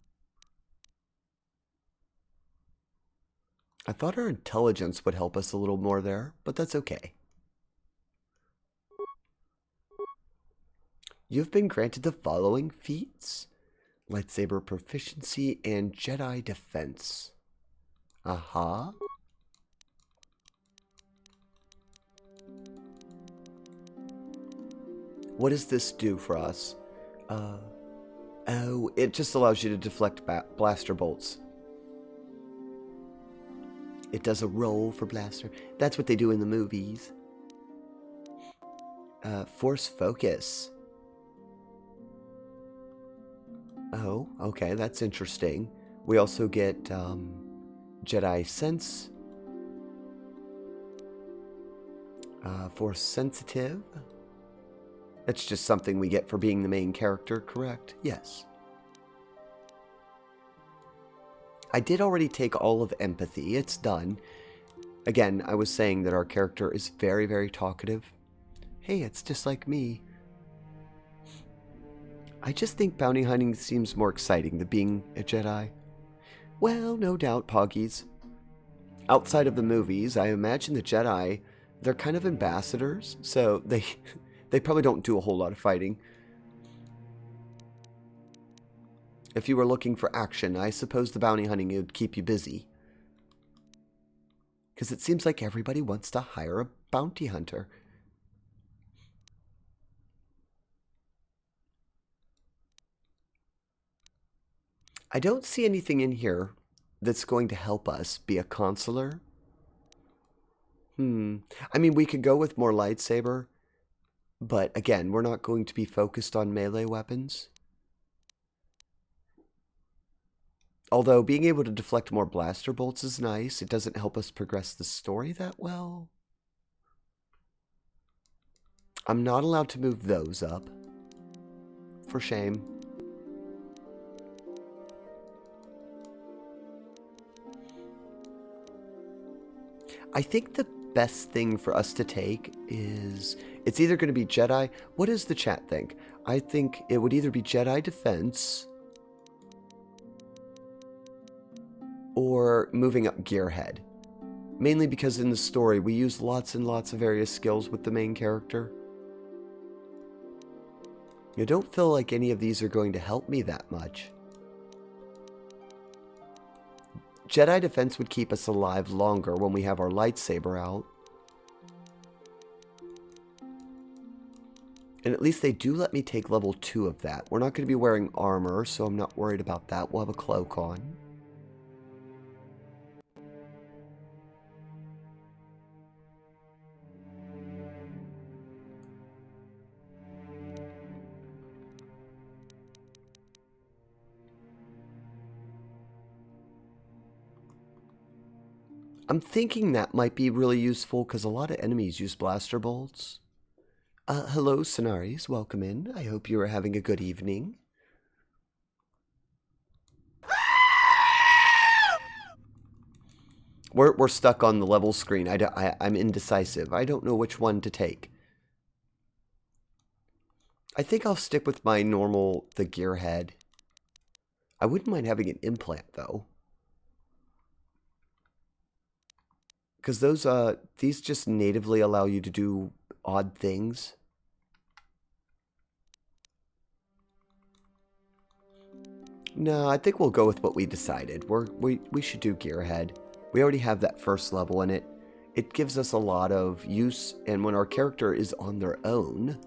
I thought our intelligence would help us a little more there, but that's okay. You've been granted the following feats: lightsaber proficiency and Jedi defense. Aha. What does this do for us? Oh, it just allows you to deflect blaster bolts. It does a roll for blaster. That's what they do in the movies. Force focus. Oh, okay, that's interesting. We also get Jedi sense. Force sensitive. That's just something we get for being the main character, correct? Yes. I did already take all of empathy. It's done. Again, I was saying that our character is very, very talkative. Hey, it's just like me. I just think bounty hunting seems more exciting than being a Jedi. Well, no doubt, Poggies. Outside of the movies, I imagine the Jedi, they're kind of ambassadors, so they probably don't do a whole lot of fighting. If you were looking for action, I suppose the bounty hunting would keep you busy. Because it seems like everybody wants to hire a bounty hunter. I don't see anything in here that's going to help us be a consular. I mean, we could go with more lightsaber, but again, we're not going to be focused on melee weapons. Although being able to deflect more blaster bolts is nice, it doesn't help us progress the story that well. I'm not allowed to move those up. For shame. I think the best thing for us to take is, it's either going to be Jedi. What does the chat think? I think it would either be Jedi defense or moving up gearhead. Mainly because in the story we use lots and lots of various skills with the main character. I don't feel like any of these are going to help me that much. Jedi defense would keep us alive longer when we have our lightsaber out. And at least they do let me take level 2 of that. We're not going to be wearing armor, so I'm not worried about that. We'll have a cloak on. I'm thinking that might be really useful because a lot of enemies use blaster bolts. Hello, Sonaris. Welcome in. I hope you are having a good evening. We're stuck on the level screen. I'm indecisive. I don't know which one to take. I think I'll stick with my normal, the gearhead. I wouldn't mind having an implant, though. Because these just natively allow you to do odd things. No, I think we'll go with what we decided. We should do gearhead. We already have that first level in it. It gives us a lot of use, and when our character is on their own,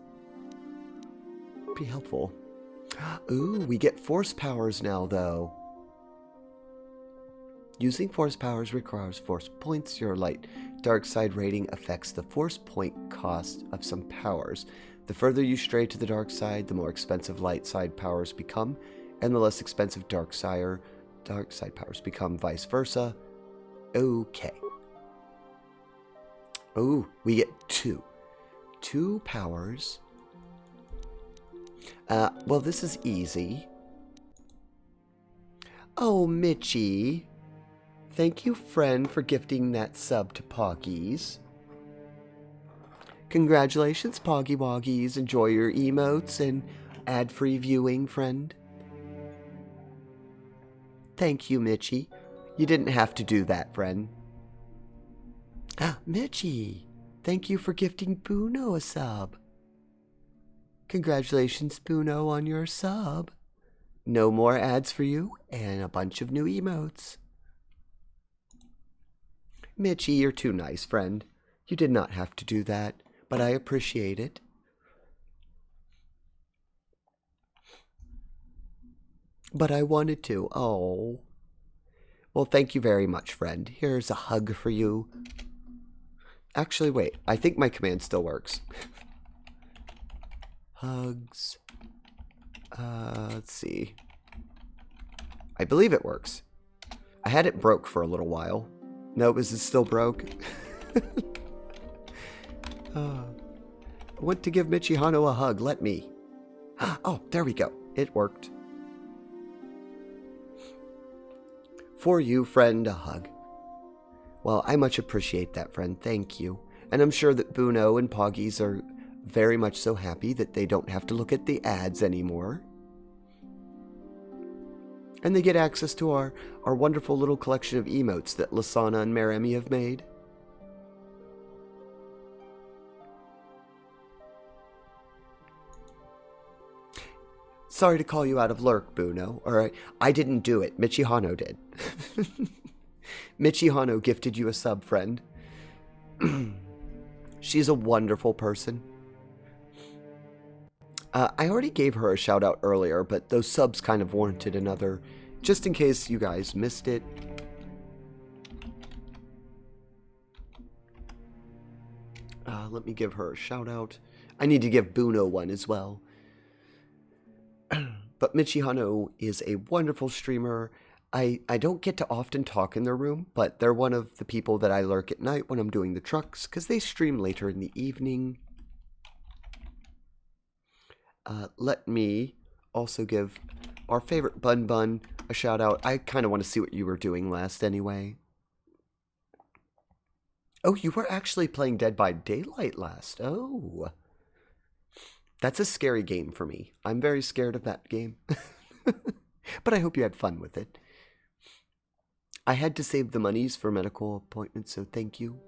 be helpful. Ooh, we get force powers now, though. Using force powers requires force points. Your light dark side rating affects the force point cost of some powers. The further you stray to the dark side, the more expensive light side powers become, and the less expensive dark side powers become, vice versa. Okay. Oh, we get 2. 2 powers. Well, this is easy. Oh, Mitchie. Thank you, friend, for gifting that sub to Poggies. Congratulations, Poggy Woggies. Enjoy your emotes and ad-free viewing, friend. Thank you, Mitchie. You didn't have to do that, friend. Mitchie, thank you for gifting Buno a sub. Congratulations, Buno, on your sub. No more ads for you and a bunch of new emotes. Mitchie, you're too nice, friend. You did not have to do that, but I appreciate it. But I wanted to. Oh. Well, thank you very much, friend. Here's a hug for you. Actually, wait. I think my command still works. Hugs. Let's see. I believe it works. I had it broke for a little while. No, is it still broke? I want to give Michihano a hug. Let me. Oh, there we go. It worked. For you, friend, a hug. Well, I much appreciate that, friend. Thank you. And I'm sure that Buno and Poggies are very much so happy that they don't have to look at the ads anymore. And they get access to our wonderful little collection of emotes that Lasana and Meremi have made. Sorry to call you out of lurk, Buno. Alright, I didn't do it. Michihano did. Michihano gifted you a sub, friend. She's a wonderful person. I already gave her a shout out earlier, but those subs kind of warranted another, just in case you guys missed it. Let me give her a shout out. I need to give Buno one as well. But Michihano is a wonderful streamer. I don't get to often talk in their room, but they're one of the people that I lurk at night when I'm doing the trucks, because they stream later in the evening. Let me also give our favorite Bun Bun a shout out. I kind of want to see what you were doing last anyway. Oh, you were actually playing Dead by Daylight last. Oh. That's a scary game for me. I'm very scared of that game. But I hope you had fun with it. I had to save the monies for medical appointments, so thank you.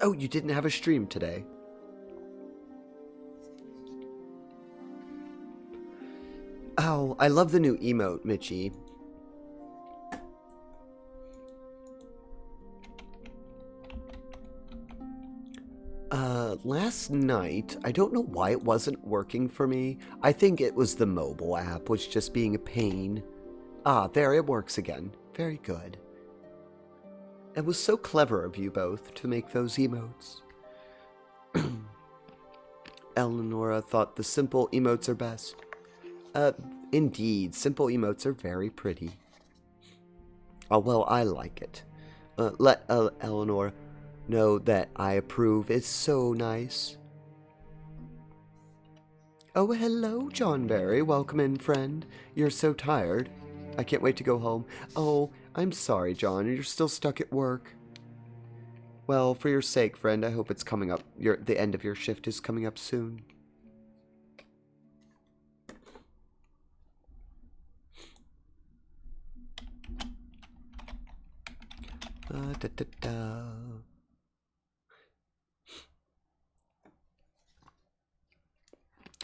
Oh, you didn't have a stream today. Oh, I love the new emote, Mitchie. Last night, I don't know why it wasn't working for me. I think it was the mobile app was just being a pain. Ah, there it works again. Very good. It was so clever of you both to make those emotes. Eleonora thought the simple emotes are best. Indeed, simple emotes are very pretty. Oh, well, I like it. Let Eleanor know that I approve. It's so nice. Oh, hello, John Barry. Welcome in, friend. You're so tired. I can't wait to go home. Oh, I'm sorry, John. You're still stuck at work. Well, for your sake, friend, I hope it's coming up. The end of your shift is coming up soon.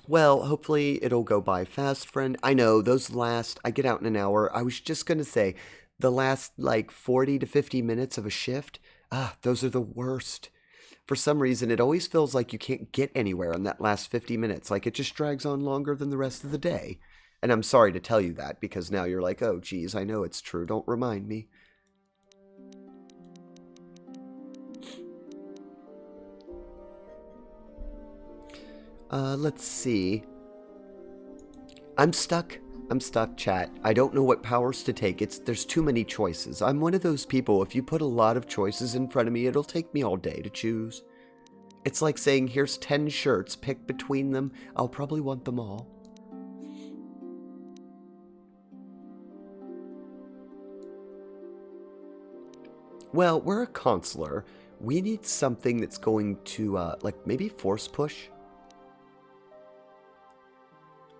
Well, hopefully it'll go by fast, friend. I know, I get out in an hour. I was just going to say, the last, 40 to 50 minutes of a shift, those are the worst. For some reason, it always feels like you can't get anywhere in that last 50 minutes. Like, it just drags on longer than the rest of the day. And I'm sorry to tell you that, because now you're like, oh, geez, I know it's true. Don't remind me. Let's see. I'm stuck, chat. I don't know what powers to take. There's too many choices. I'm one of those people, if you put a lot of choices in front of me, it'll take me all day to choose. It's like saying, here's 10 shirts, pick between them. I'll probably want them all. Well, we're a consular. We need something that's going to, like, maybe force push.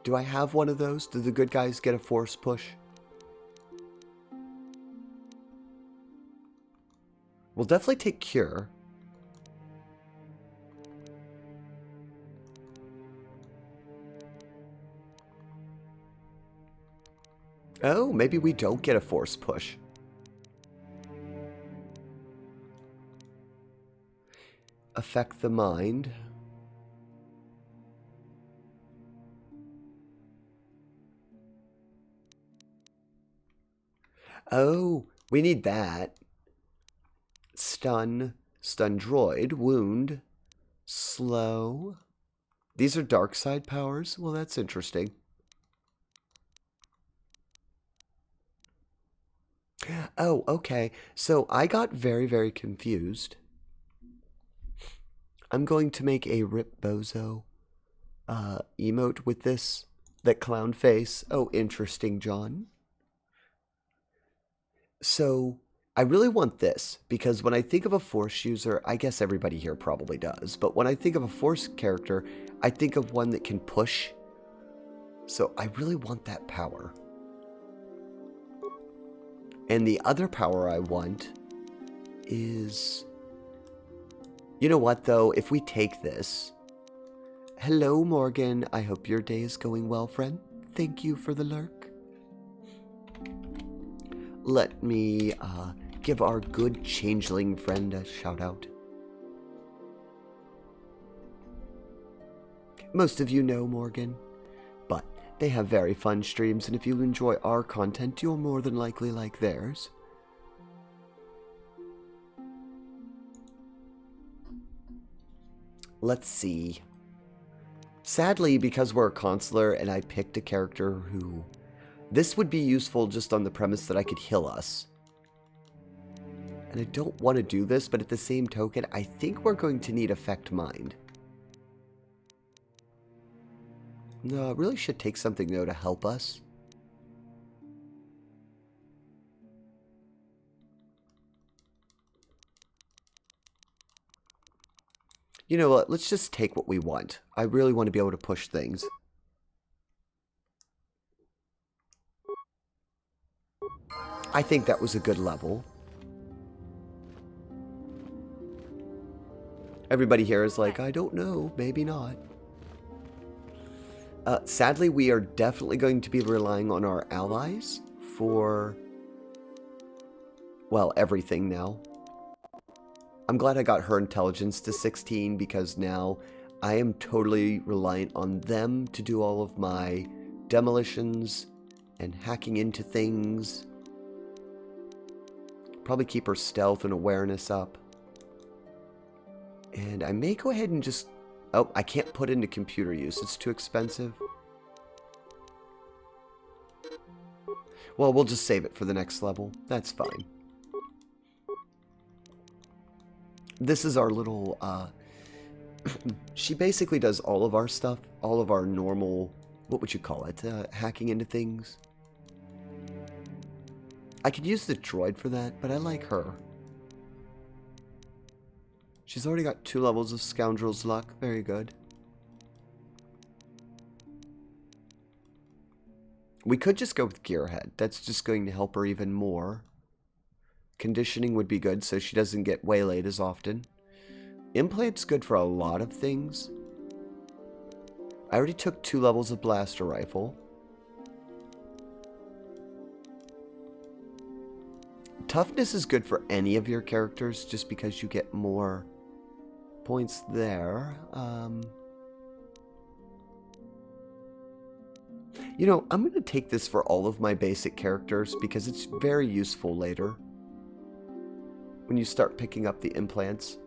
Do I have one of those? Do the good guys get a force push? We'll definitely take cure. Oh, maybe we don't get a force push. Affect the mind. Oh, we need that. Stun, stun droid, wound, slow. These are dark side powers? Well, that's interesting. Oh, okay. So I got very, very confused. I'm going to make a Rip Bozo emote with this. That clown face. Oh, interesting, John. So I really want this, because when I think of a Force user, I guess everybody here probably does, but when I think of a Force character, I think of one that can push. So I really want that power. And the other power I want is... You know what, though? If we take this... Hello, Morgan. I hope your day is going well, friend. Thank you for the lurk. Let me give our good changeling friend a shout out. Most of you know Morgan, but they have very fun streams, and if you enjoy our content, you'll more than likely like theirs. Let's see. Sadly, because we're a consular and I picked a character who... This would be useful just on the premise that I could heal us. And I don't want to do this, but at the same token, I think we're going to need Affect Mind. No, I really should take something, though, to help us. You know what? Let's just take what we want. I really want to be able to push things. I think that was a good level. Everybody here is like, I don't know, maybe not. Sadly, we are definitely going to be relying on our allies for, well, everything now. I'm glad I got her intelligence to 16 because now I am totally reliant on them to do all of my demolitions and hacking into things. Probably keep her stealth and awareness up. And I may go ahead and just... Oh, I can't put into computer use. It's too expensive. Well, we'll just save it for the next level. That's fine. This is our little... she basically does all of our stuff. All of our normal... What would you call it? Hacking into things. I could use the droid for that, but I like her. She's already got 2 levels of Scoundrel's Luck. Very good. We could just go with Gearhead. That's just going to help her even more. Conditioning would be good so she doesn't get waylaid as often. Implant's good for a lot of things. I already took 2 levels of Blaster Rifle. Toughness is good for any of your characters just because you get more points there. You know, I'm going to take this for all of my basic characters because it's very useful later when you start picking up the implants.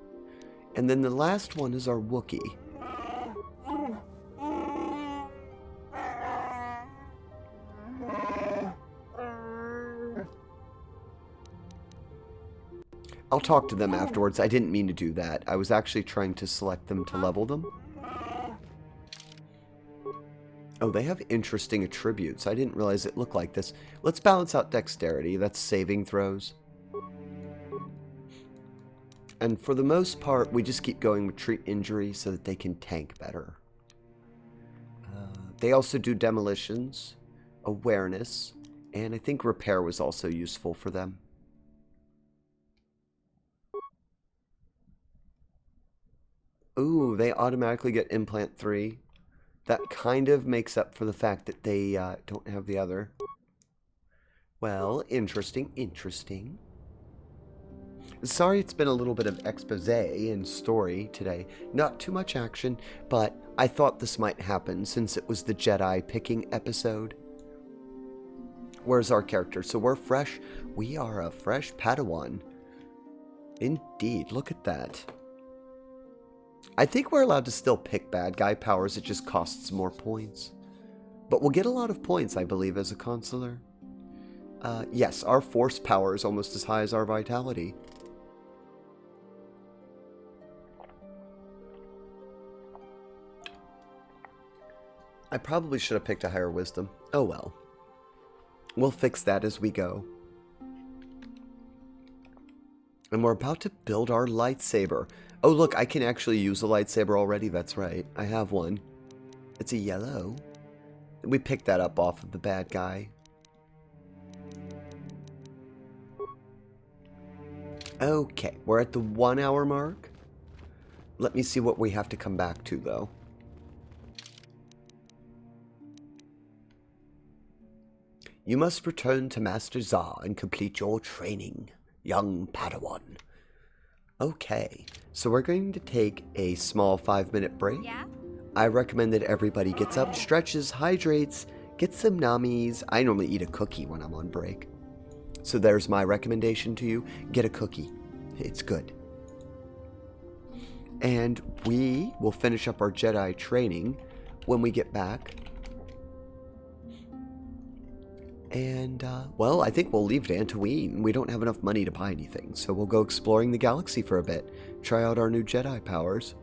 And then the last one is our Wookiee. I'll talk to them afterwards. I didn't mean to do that. I was actually trying to select them to level them. Oh, they have interesting attributes. I didn't realize it looked like this. Let's balance out dexterity. That's saving throws. And for the most part, we just keep going with treat injury so that they can tank better. They also do demolitions, awareness, and I think repair was also useful for them. Ooh, they automatically get implant 3. That kind of makes up for the fact that they don't have the other. Well, interesting, interesting. Sorry it's been a little bit of expose and story today. Not too much action, but I thought this might happen since it was the Jedi picking episode. Where's our character? So we're fresh. We are a fresh Padawan. Indeed, look at that. I think we're allowed to still pick bad guy powers, it just costs more points. But we'll get a lot of points, I believe, as a consular. Yes, our force power is almost as high as our vitality. I probably should have picked a higher wisdom. Oh well. We'll fix that as we go. And we're about to build our lightsaber. Oh look, I can actually use a lightsaber already, that's right. I have one. It's a yellow. We picked that up off of the bad guy. Okay, we're at the 1 hour mark. Let me see what we have to come back to though. You must return to Master Za and complete your training, young Padawan. Okay, so we're going to take a small 5-minute break. Yeah? I recommend that everybody gets up, stretches, hydrates, gets some nummies. I normally eat a cookie when I'm on break. So there's my recommendation to you. Get a cookie. It's good. And we will finish up our Jedi training when we get back. And, well, I think we'll leave Dantooine. We don't have enough money to buy anything, so we'll go exploring the galaxy for a bit. Try out our new Jedi powers.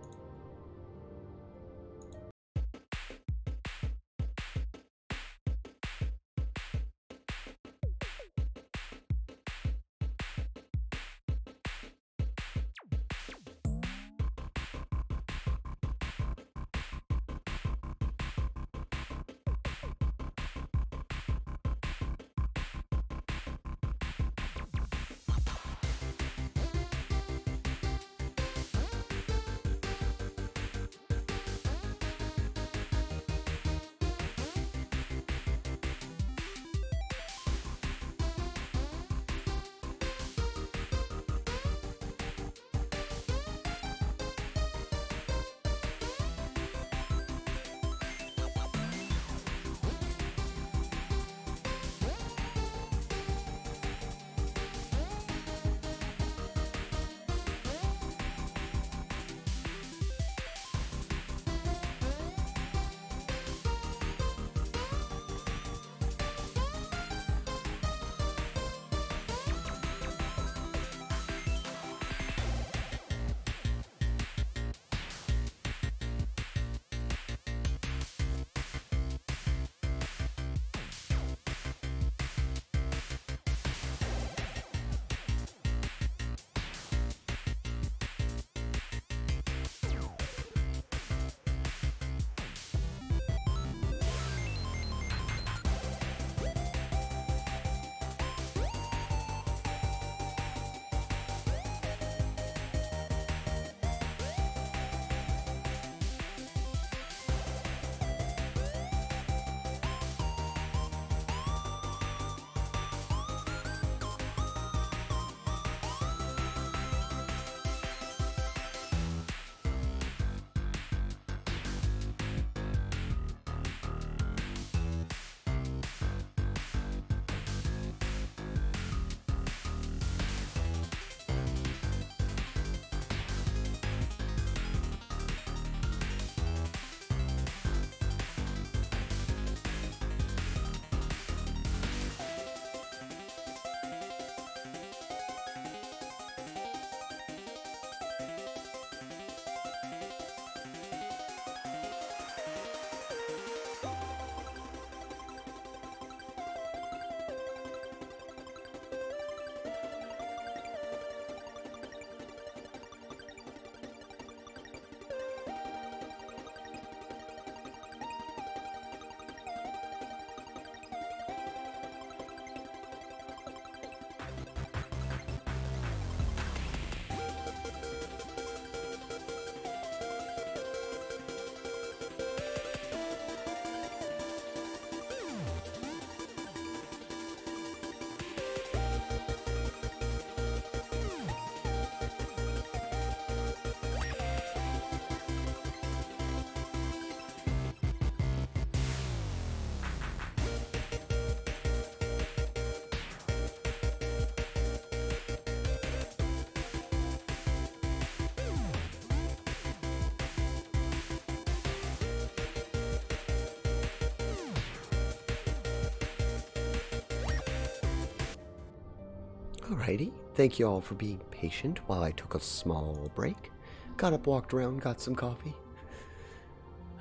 Alrighty, thank you all for being patient while I took a small break. Got up, walked around, got some coffee.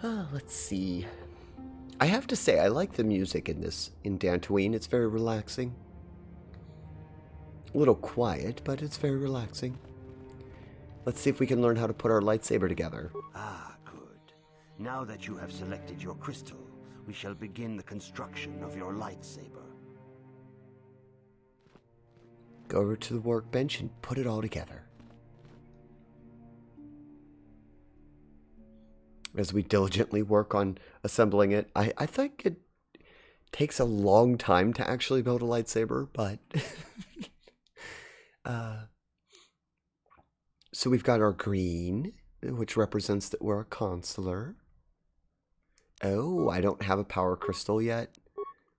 Let's see. I have to say, I like the music in Dantooine. It's very relaxing. A little quiet, but it's very relaxing. Let's see if we can learn how to put our lightsaber together. Ah, good. Now that you have selected your crystal, we shall begin the construction of your lightsaber. Go over to the workbench and put it all together. As we diligently work on assembling it, I think it takes a long time to actually build a lightsaber, but... So we've got our green, which represents that we're a consular. Oh, I don't have a power crystal yet.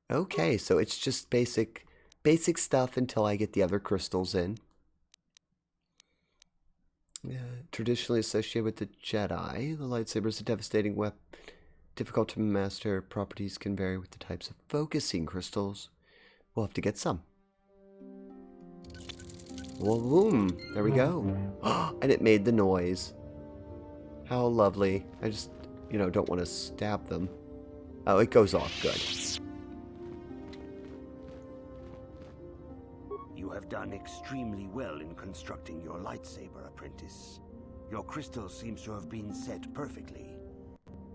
Okay, so it's just basic stuff until I get the other crystals in. Traditionally associated with the Jedi, the lightsaber is a devastating weapon. Difficult to master. Properties can vary with the types of focusing crystals. We'll have to get some. Well, boom. There we go. And it made the noise. How lovely. I just, don't want to stab them. Oh, it goes off. Good. You have done extremely well in constructing your lightsaber, apprentice. Your crystal seems to have been set perfectly.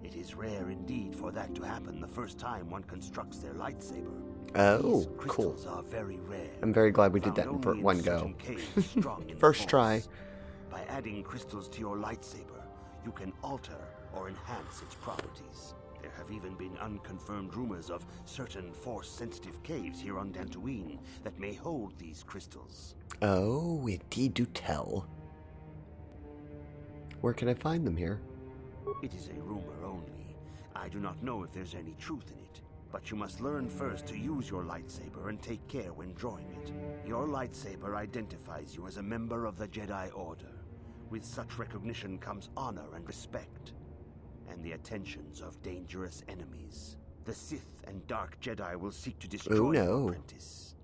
It is rare indeed for that to happen the first time one constructs their lightsaber. Oh, These cool. crystals are very rare. I'm very glad we did that Found in only one certain go. caves strong in the First try. Force. By adding crystals to your lightsaber, you can alter or enhance its properties. There have even been unconfirmed rumors of certain Force-sensitive caves here on Dantooine that may hold these crystals. Oh, indeed do tell. Where can I find them here? It is a rumor only. I do not know if there's any truth in it. But you must learn first to use your lightsaber and take care when drawing it. Your lightsaber identifies you as a member of the Jedi Order. With such recognition comes honor and respect, and the attentions of dangerous enemies. The Sith and Dark Jedi will seek to destroy your apprentice.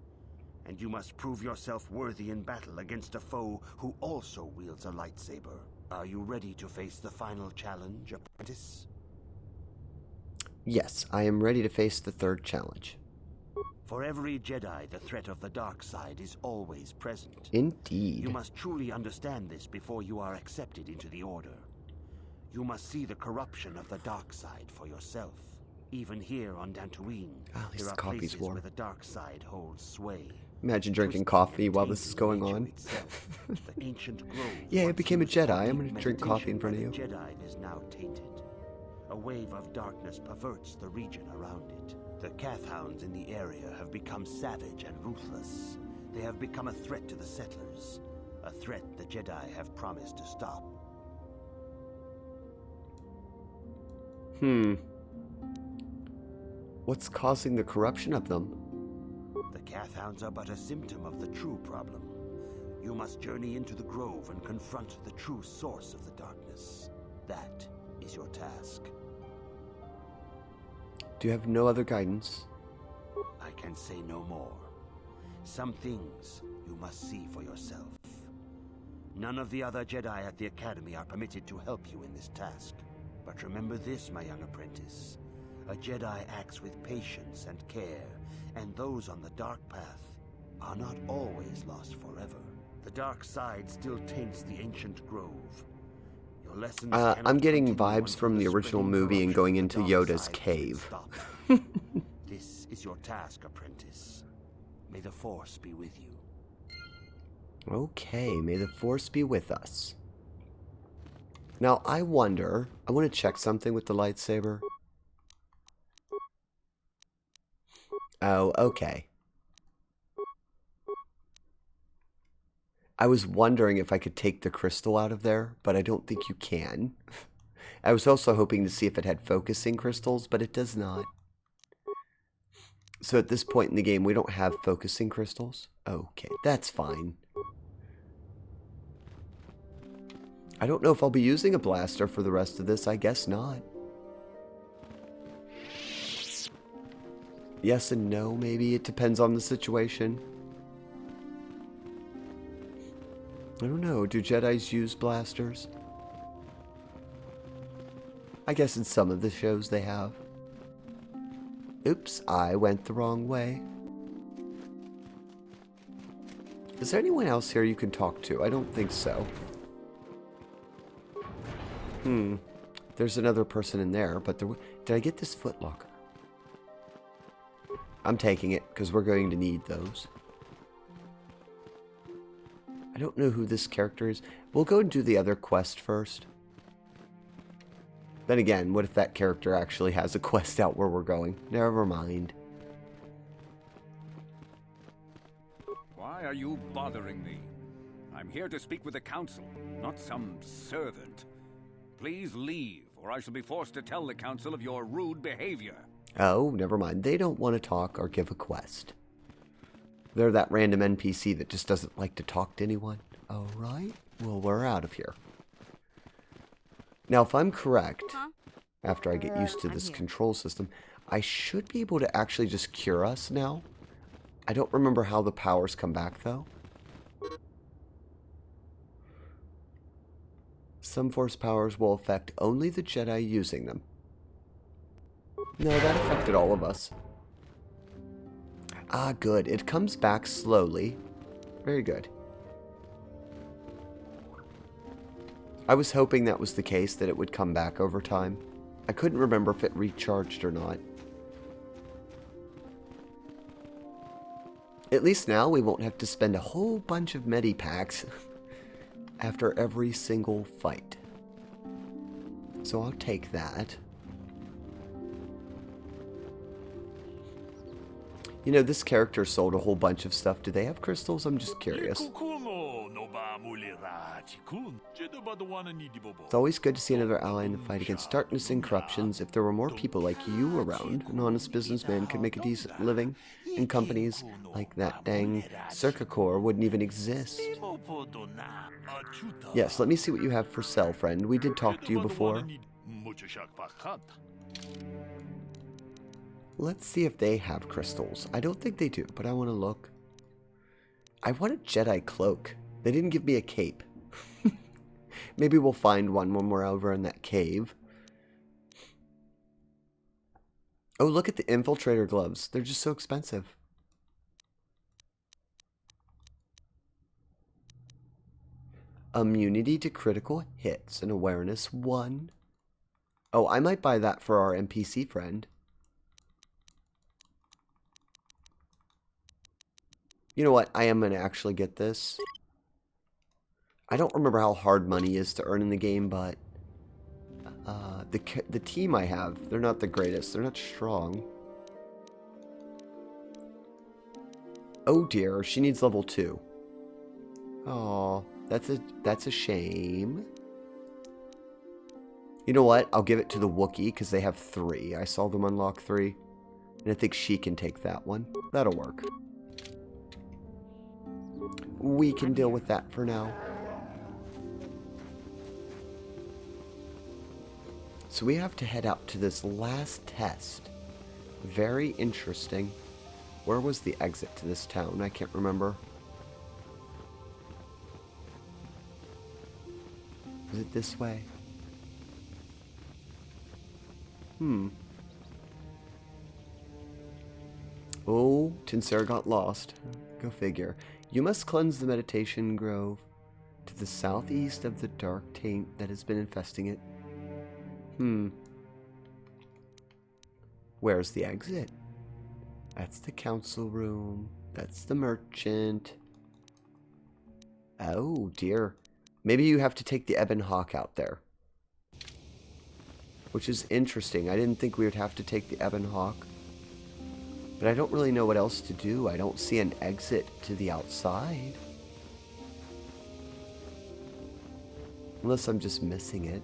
And you must prove yourself worthy in battle against a foe who also wields a lightsaber. Are you ready to face the final challenge, apprentice? Yes, I am ready to face the third challenge. For every Jedi, the threat of the dark side is always present. Indeed. You must truly understand this before you are accepted into the Order. You must see the corruption of the dark side for yourself. Even here on Dantooine, there are places where the dark side holds sway. Imagine drinking coffee while this is going on. The ancient grove yeah, I became a Jedi. I'm going to drink coffee in front of you. Jedi is now tainted. A wave of darkness perverts the region around it. The Kathhounds in the area have become savage and ruthless. They have become a threat to the settlers. A threat the Jedi have promised to stop. What's causing the corruption of them? The Kathhounds are but a symptom of the true problem. You must journey into the grove and confront the true source of the darkness. That is your task. Do you have no other guidance? I can say no more. Some things you must see for yourself. None of the other Jedi at the Academy are permitted to help you in this task. But remember this, my young apprentice. A Jedi acts with patience and care, and those on the dark path are not always lost forever. The dark side still taints the ancient grove. Your lessons I'm getting vibes from the original movie and going into Yoda's cave. This is your task, apprentice. May the Force be with you. Okay, may the Force be with us. Now, I want to check something with the lightsaber. Oh, okay. I was wondering if I could take the crystal out of there, but I don't think you can. I was also hoping to see if it had focusing crystals, but it does not. So at this point in the game, we don't have focusing crystals. Okay, that's fine. I don't know if I'll be using a blaster for the rest of this. I guess not. Yes and no, maybe. It depends on the situation. I don't know. Do Jedis use blasters? I guess in some of the shows they have. Oops, I went the wrong way. Is there anyone else here you can talk to? I don't think so. There's another person in there, but did I get this footlocker? I'm taking it, because we're going to need those. I don't know who this character is. We'll go and do the other quest first. Then again, what if that character actually has a quest out where we're going? Never mind. Why are you bothering me? I'm here to speak with the council, not some servant. Please leave, or I shall be forced to tell the council of your rude behavior. Oh, never mind. They don't want to talk or give a quest. They're that random NPC that just doesn't like to talk to anyone. Alright, well, we're out of here. Now, if I'm correct, after I get used to this control system, I should be able to actually just cure us now. I don't remember how the powers come back, though. Some force powers will affect only the Jedi using them. No, that affected all of us. Ah, good. It comes back slowly. Very good. I was hoping that was the case, that it would come back over time. I couldn't remember if it recharged or not. At least now we won't have to spend a whole bunch of medipacks after every single fight. So I'll take that. You know, this character sold a whole bunch of stuff. Do they have crystals? I'm just curious. It's always good to see another ally in the fight against darkness and corruptions. If there were more people like you around, an honest businessman could make a decent living, and companies like that dang Circa Corps wouldn't even exist. Yes, let me see what you have for sale, friend. We did talk to you before. Let's see if they have crystals. I don't think they do, but I want to look. I want a Jedi cloak. They didn't give me a cape. Maybe we'll find one when we're over in that cave. Oh, look at the infiltrator gloves. They're just so expensive. Immunity to critical hits and awareness 1. Oh, I might buy that for our NPC friend. You know what? I am going to actually get this. I don't remember how hard money is to earn in the game, but the team I have, they're not the greatest. They're not strong. Oh dear, she needs level 2. Oh, that's a shame. You know what? I'll give it to the Wookiee because they have 3. I saw them unlock 3. And I think she can take that one. That'll work. We can deal with that for now. So we have to head out to this last test. Very interesting. Where was the exit to this town? I can't remember. Is it this way? Oh, Tinsera got lost. Go figure. You must cleanse the meditation grove to the southeast of the dark taint that has been infesting it. Where's the exit? That's the council room. That's the merchant. Oh, dear. Maybe you have to take the Ebon Hawk out there. Which is interesting. I didn't think we would have to take the Ebon Hawk. But I don't really know what else to do. I don't see an exit to the outside. Unless I'm just missing it.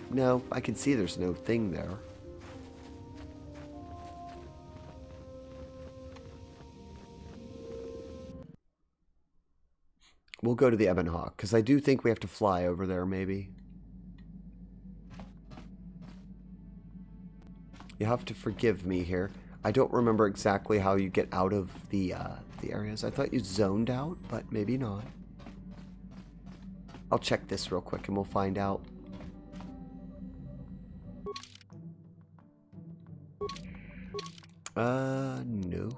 No, I can see there's no thing there. We'll go to the Ebon Hawk, because I do think we have to fly over there, maybe. You have to forgive me here. I don't remember exactly how you get out of the areas. I thought you zoned out, but maybe not. I'll check this real quick and we'll find out. No.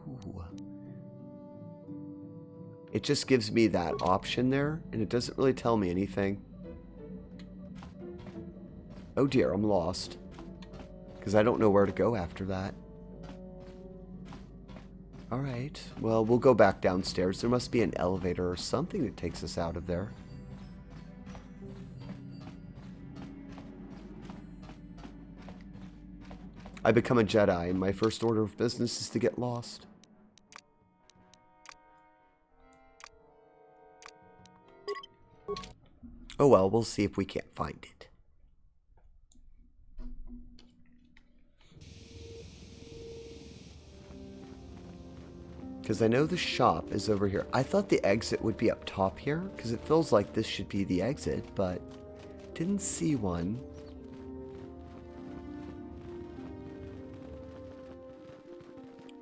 It just gives me that option there, and it doesn't really tell me anything. Oh dear, I'm lost. Because I don't know where to go after that. Alright, well, we'll go back downstairs. There must be an elevator or something that takes us out of there. I become a Jedi, and my first order of business is to get lost. Oh well, we'll see if we can't find it. Because I know the shop is over here. I thought the exit would be up top here, because it feels like this should be the exit, but didn't see one.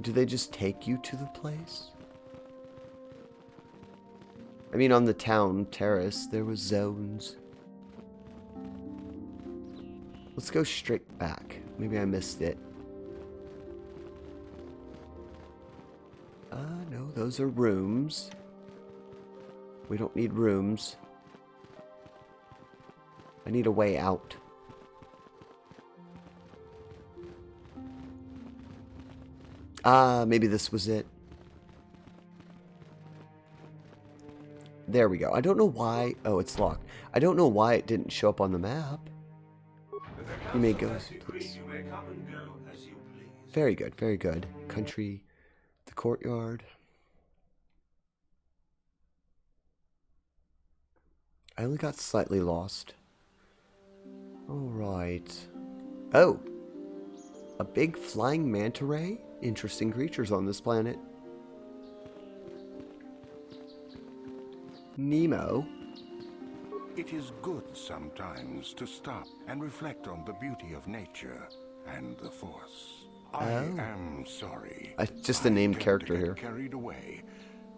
Do they just take you to the place? I mean, on the town terrace, there was zones. Let's go straight back. Maybe I missed it. No, those are rooms. We don't need rooms. I need a way out. Maybe this was it. There we go. I don't know why. Oh, it's locked. I don't know why it didn't show up on the map. You may go, please. Very good, very good. Country, the courtyard. I only got slightly lost. Alright. Oh! A big flying manta ray? Interesting creatures on this planet. Nemo. It is good sometimes to stop and reflect on the beauty of nature and the Force. I am sorry. Just a named character here. Carried away.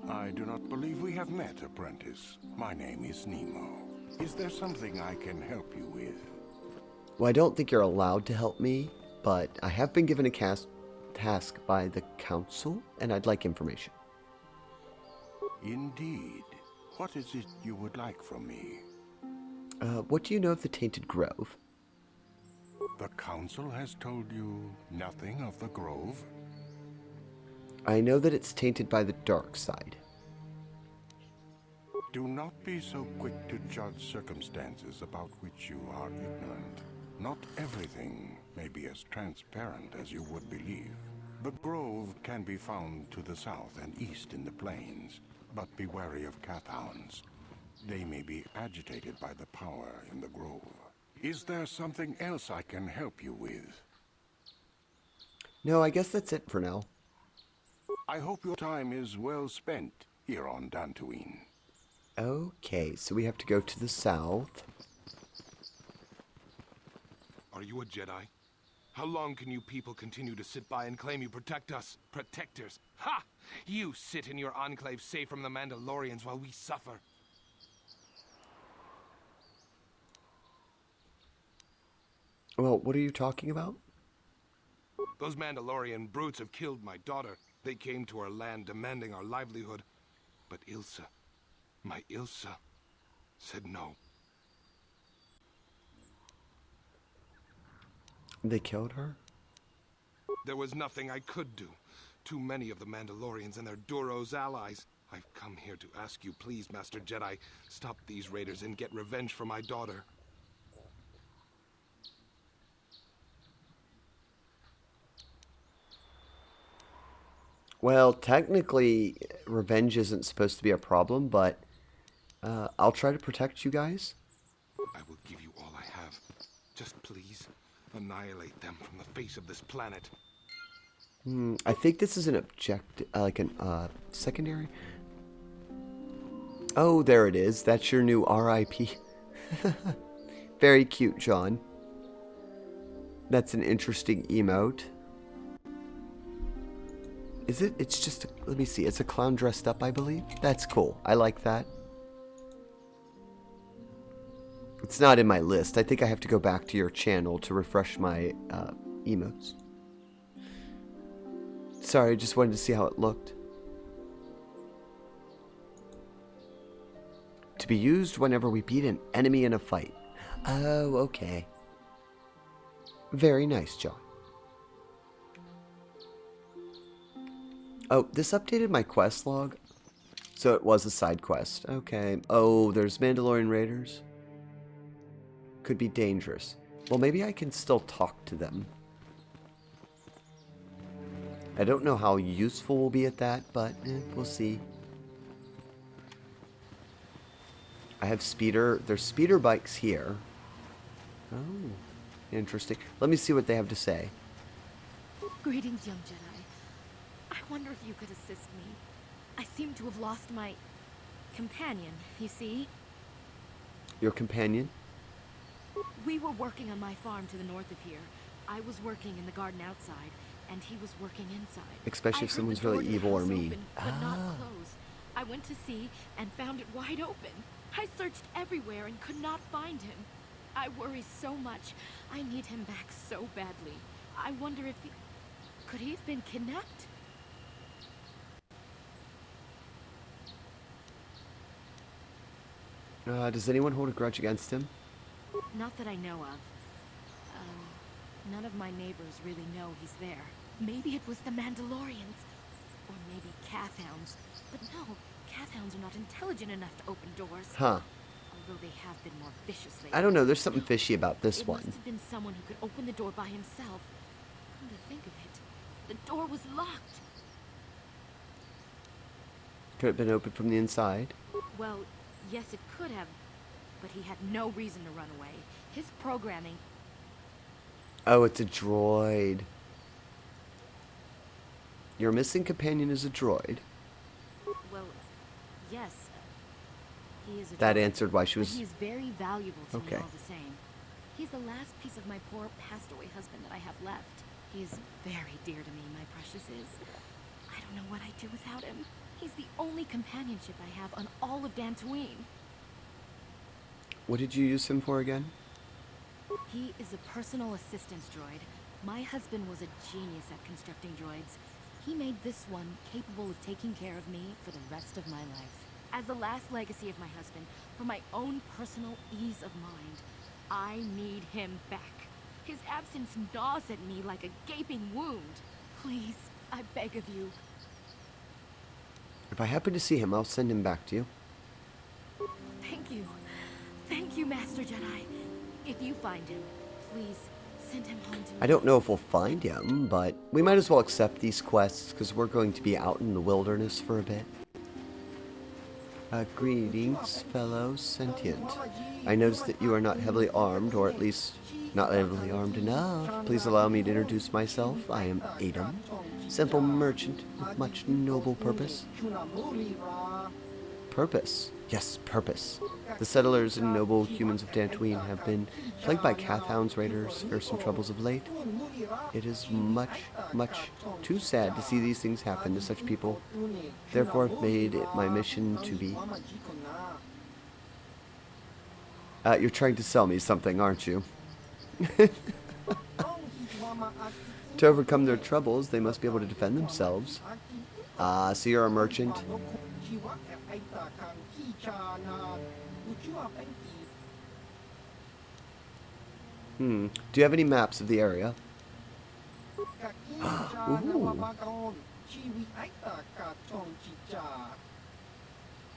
I do not believe we have met, apprentice. My name is Nemo. Is there something I can help you with? Well, I don't think you're allowed to help me, but I have been given a task by the council, and I'd like information. Indeed. What is it you would like from me? What do you know of the Tainted Grove? The council has told you nothing of the grove? I know that it's tainted by the dark side. Do not be so quick to judge circumstances about which you are ignorant. Not everything may be as transparent as you would believe. The grove can be found to the south and east in the plains, but be wary of cat-hounds. They may be agitated by the power in the grove. Is there something else I can help you with? No, I guess that's it for now. I hope your time is well spent here on Dantooine. Okay, so we have to go to the south. Are you a Jedi? How long can you people continue to sit by and claim you protect us? Protectors? Ha! You sit in your enclave safe from the Mandalorians while we suffer. Well, what are you talking about? Those Mandalorian brutes have killed my daughter. They came to our land demanding our livelihood. But Ilsa, my Ilsa, said no. They killed her? There was nothing I could do. Too many of the Mandalorians and their Duros allies. I've come here to ask you, please, Master Jedi, stop these raiders and get revenge for my daughter. Well, technically, revenge isn't supposed to be a problem, but I'll try to protect you guys. I will give you all I have. Just please, annihilate them from the face of this planet. I think this is an objective, like an secondary. Oh, there it is. That's your new RIP. Very cute, John. That's an interesting emote. Is it? It's just, let me see. It's a clown dressed up, I believe. That's cool. I like that. It's not in my list. I think I have to go back to your channel to refresh my emotes. Sorry, I just wanted to see how it looked. To be used whenever we beat an enemy in a fight. Oh, okay. Very nice, John. Oh, this updated my quest log. So it was a side quest. Okay. Oh, there's Mandalorian Raiders. Could be dangerous. Well, maybe I can still talk to them. I don't know how useful we'll be at that, but we'll see. I have speeder. There's speeder bikes here. Oh, interesting. Let me see what they have to say. Greetings, young Jedi. I wonder if you could assist me. I seem to have lost my companion, you see? Your companion? We were working on my farm to the north of here. I was working in the garden outside, and he was working inside. Especially if I heard someone's the door really to the evil or house mean. open, but not close. I went to see and found it wide open. I searched everywhere and could not find him. I worry so much. I need him back so badly. I wonder if he... Could he have been kidnapped? Does anyone hold a grudge against him? Not that I know of. None of my neighbors really know he's there. Maybe it was the Mandalorians. Or maybe Cathhounds. But no, Cathhounds are not intelligent enough to open doors. Huh. Although they have been more vicious lately. I don't know, there's something fishy about this It one. must have been someone who could open the door by himself. Come to think of it, the door was locked. Could have been opened from the inside. Well, yes, it could have, but he had no reason to run away. His programming... Oh, it's a droid. Your missing companion is a droid. Well, yes, he is a That droid, answered why she but was... he is very valuable to Okay. me all the same. He's the last piece of my poor passed-away husband that I have left. He is very dear to me, my precious is. I don't know what I'd do without him. He's the only companionship I have on all of Dantooine. What did you use him for again? He is a personal assistance droid. My husband was a genius at constructing droids. He made this one capable of taking care of me for the rest of my life. As the last legacy of my husband, for my own personal ease of mind, I need him back. His absence gnaws at me like a gaping wound. Please, I beg of you. If I happen to see him, I'll send him back to you. Thank you. Thank you, Master Jedi. If you find him, please send him home to me. I don't know if we'll find him, but we might as well accept these quests, because we're going to be out in the wilderness for a bit. Greetings, fellow sentient. I noticed that you are not heavily armed, or at least not heavily armed enough. Please allow me to introduce myself. I am Adam, simple merchant with much noble purpose. Purpose? Yes, purpose. The settlers and noble humans of Dantooine have been plagued by Cathhounds, raiders, fearsome troubles of late. It is much, much too sad to see these things happen to such people. Therefore, I've made it my mission to be... you're trying to sell me something, aren't you? To overcome their troubles, they must be able to defend themselves. Ah, so you're a merchant. Do you have any maps of the area? Ooh.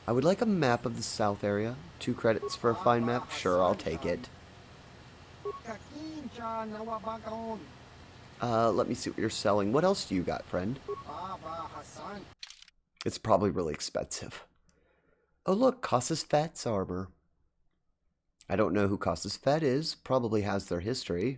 I would like a map of the south area. 2 credits for a fine map? Sure, I'll take it. Let me see what you're selling. What else do you got, friend? It's probably really expensive. Oh look, Casas Fett's armor. I don't know who Casas Fett is. Probably has their history.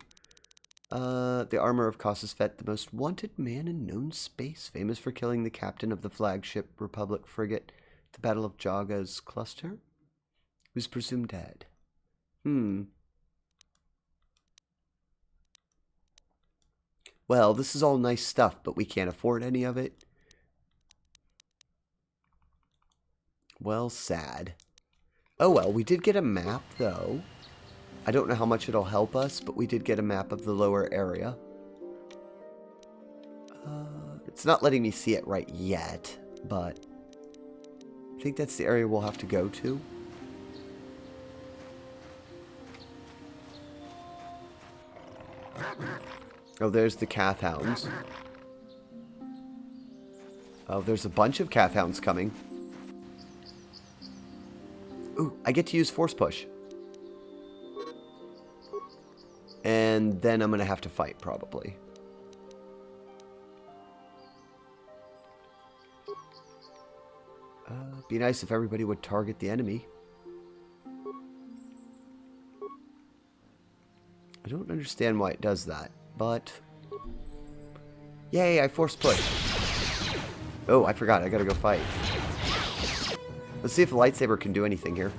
The armor of Casas Fett, the most wanted man in known space, famous for killing the captain of the flagship Republic frigate, the Battle of Jaga's cluster, who's presumed dead. Well, this is all nice stuff, but we can't afford any of it. Well, sad. Oh well, we did get a map, though. I don't know how much it'll help us, but we did get a map of the lower area. It's not letting me see it right yet, but I think that's the area we'll have to go to. Oh, there's the Kathhounds. Oh, there's a bunch of Kathhounds coming. Ooh, I get to use Force Push. And then I'm going to have to fight, probably. Be nice if everybody would target the enemy. I don't understand why it does that, but... Yay, I Force Push. Oh, I forgot. I gotta go fight. Let's see if the lightsaber can do anything here.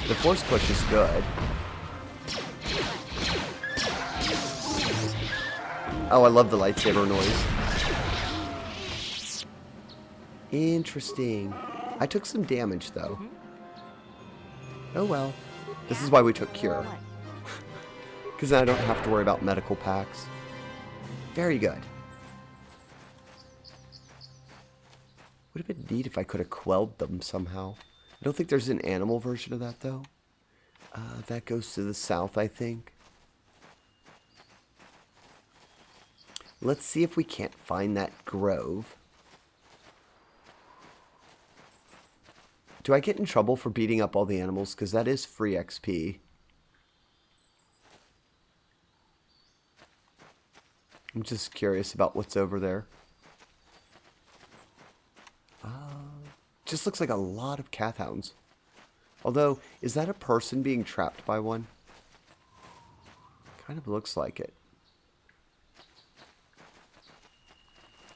The Force Push is good. Oh, I love the lightsaber noise. Interesting. I took some damage, though. Oh well. This is why we took Cure. Because I don't have to worry about medical packs. Very good. Would have been neat if I could have quelled them somehow. I don't think there's an animal version of that, though. That goes to the south, I think. Let's see if we can't find that grove. Do I get in trouble for beating up all the animals? Because that is free XP. I'm just curious about what's over there. Just looks like a lot of Kathhounds. Although, is that a person being trapped by one? Kind of looks like it.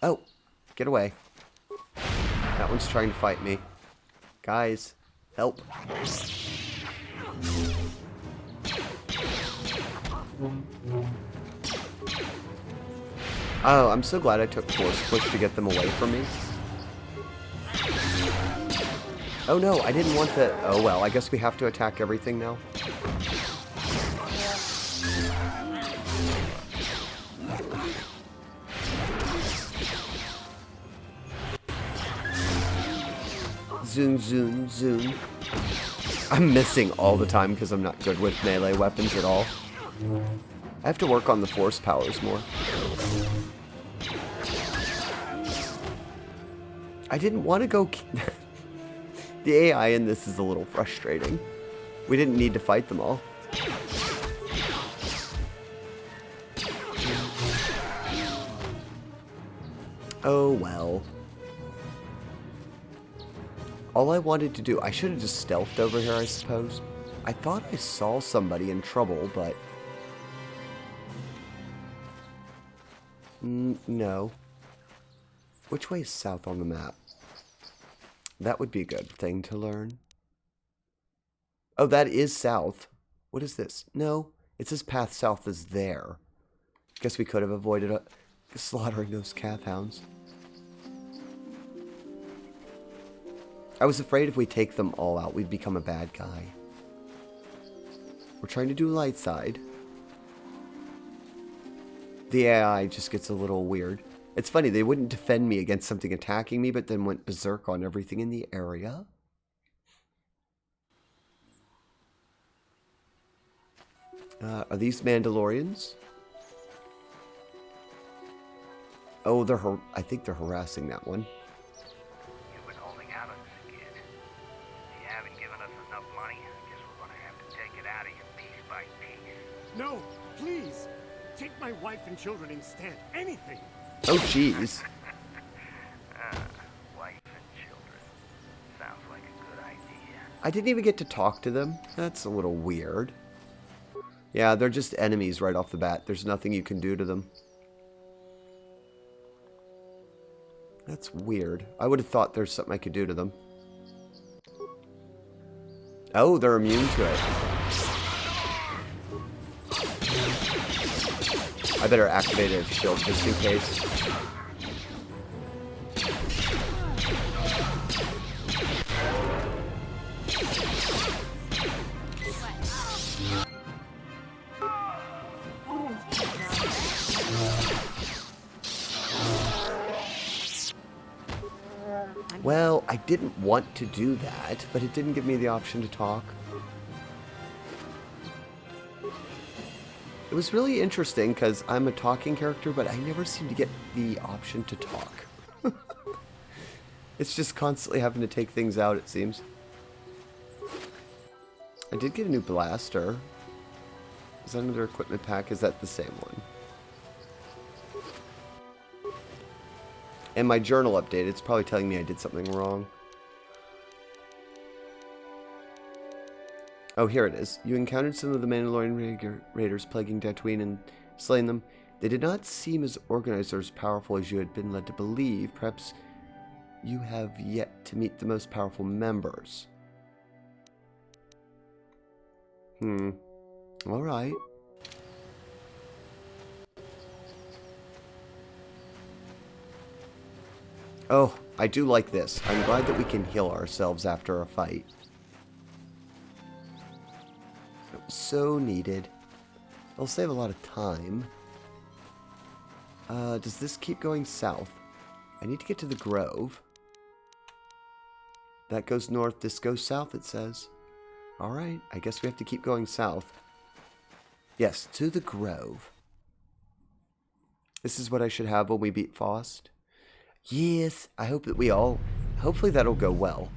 Oh, get away. That one's trying to fight me. Guys, help. Oh, I'm so glad I took Force Push to get them away from me. Oh no, I didn't want the... Oh well, I guess we have to attack everything now. Zoom, zoom, zoom. I'm missing all the time because I'm not good with melee weapons at all. I have to work on the force powers more. I didn't want to go... The AI in this is a little frustrating. We didn't need to fight them all. Oh well. All I wanted to do... I should have just stealthed over here, I suppose. I thought I saw somebody in trouble, but... no. Which way is south on the map? That would be a good thing to learn. Oh, that is south. What is this? No, it says path south is there. Guess we could have avoided slaughtering those Kathhounds. I was afraid if we take them all out, we'd become a bad guy. We're trying to do light side. The AI just gets a little weird. It's funny, they wouldn't defend me against something attacking me, but then went berserk on everything in the area. Are these Mandalorians? Oh, I think they're harassing that one. You've been holding out on this kid. You haven't given us enough money. Guess we're gonna have to take it out of you piece by piece. No, please! Take my wife and children instead. Anything! Oh, jeez. Wife and children. Sounds like a good idea. I didn't even get to talk to them. That's a little weird. Yeah, they're just enemies right off the bat. There's nothing you can do to them. That's weird. I would have thought there's something I could do to them. Oh, they're immune to it. I better activate a shield just in case. Well, I didn't want to do that, but it didn't give me the option to talk. It was really interesting because I'm a talking character, but I never seem to get the option to talk. It's just constantly having to take things out, it seems. I did get a new blaster. Is that another equipment pack? Is that the same one? And my journal update, it's probably telling me I did something wrong. Oh, here it is. You encountered some of the Mandalorian raiders plaguing Tatooine and slaying them. They did not seem as organized or as powerful as you had been led to believe. Perhaps you have yet to meet the most powerful members. Alright. Oh, I do like this. I'm glad that we can heal ourselves after a fight. It was so needed. It'll save a lot of time. Does this keep going south? I need to get to the Grove. That goes north, this goes south, it says. Alright, I guess we have to keep going south. Yes, to the Grove. This is what I should have when we beat Faust. Yes, I hope that we all... Hopefully that'll go well.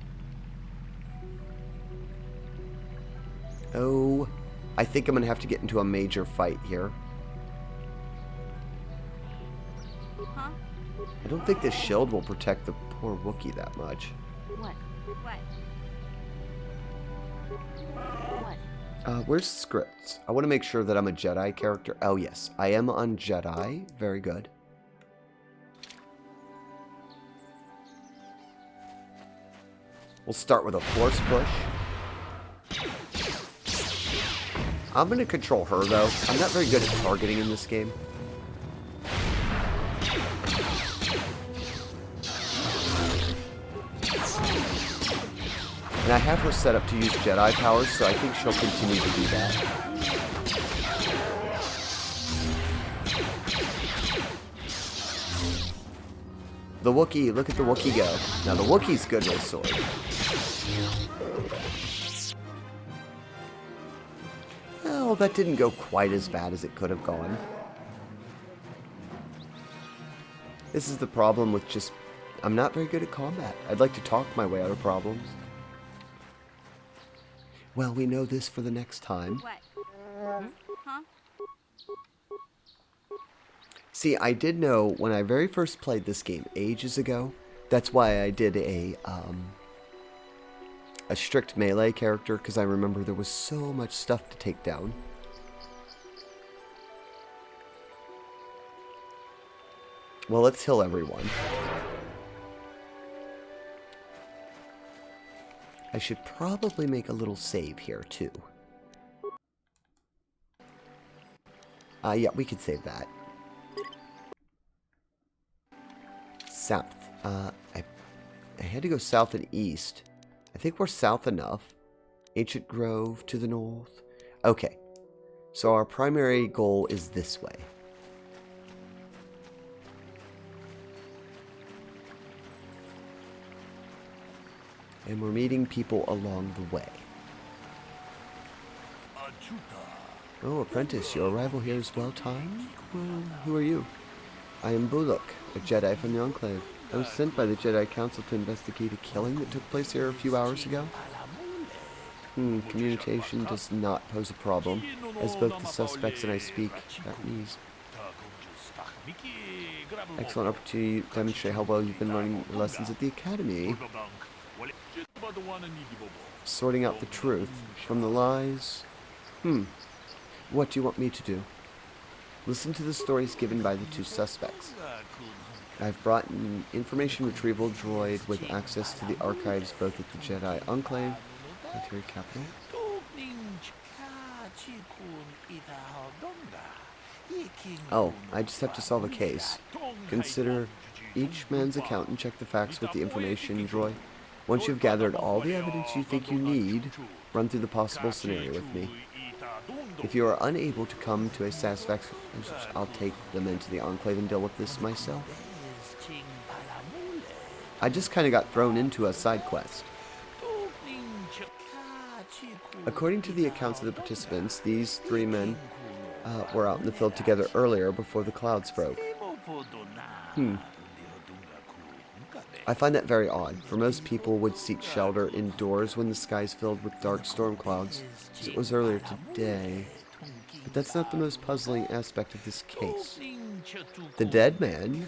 Oh, I think I'm going to have to get into a major fight here. Huh? I don't think this shield will protect the poor Wookiee that much. What? Where's scripts? I want to make sure that I'm a Jedi character. Oh, yes. I am on Jedi. Very good. We'll start with a force push. I'm going to control her, though. I'm not very good at targeting in this game. And I have her set up to use Jedi powers, so I think she'll continue to do that. The Wookiee, look at the Wookiee go. Now the Wookiee's good with a sword. Well, that didn't go quite as bad as it could have gone. This is the problem with just... I'm not very good at combat. I'd like to talk my way out of problems. Well, we know this for the next time. What? Huh? See, I did know when I very first played this game ages ago. That's why I did a strict melee character, because I remember there was so much stuff to take down. Well, let's heal everyone. I should probably make a little save here, too. Yeah, we could save that. South. I had to go south and east. I think we're south enough. Ancient Grove to the north. Okay. So our primary goal is this way. And we're meeting people along the way. Oh, apprentice, your arrival here is well timed? Well, who are you? I am Bullock, a Jedi from the Enclave. I was sent by the Jedi Council to investigate a killing that took place here a few hours ago. Communication does not pose a problem, as both the suspects and I speak Japanese. Excellent opportunity to demonstrate how well you've been learning your lessons at the Academy. Sorting out the truth from the lies. What do you want me to do? Listen to the stories given by the two suspects. I've brought an information retrieval droid with access to the archives both at the Jedi Enclave, military capital. Oh, I just have to solve a case. Consider each man's account and check the facts with the information droid. Once you've gathered all the evidence you think you need, run through the possible scenario with me. If you are unable to come to a satisfactory conclusion, I'll take them into the Enclave and deal with this myself. I just kind of got thrown into a side quest. According to the accounts of the participants, these three men were out in the field together earlier before the clouds broke. I find that very odd, for most people would seek shelter indoors when the sky is filled with dark storm clouds, as it was earlier today. But that's not the most puzzling aspect of this case. The dead man,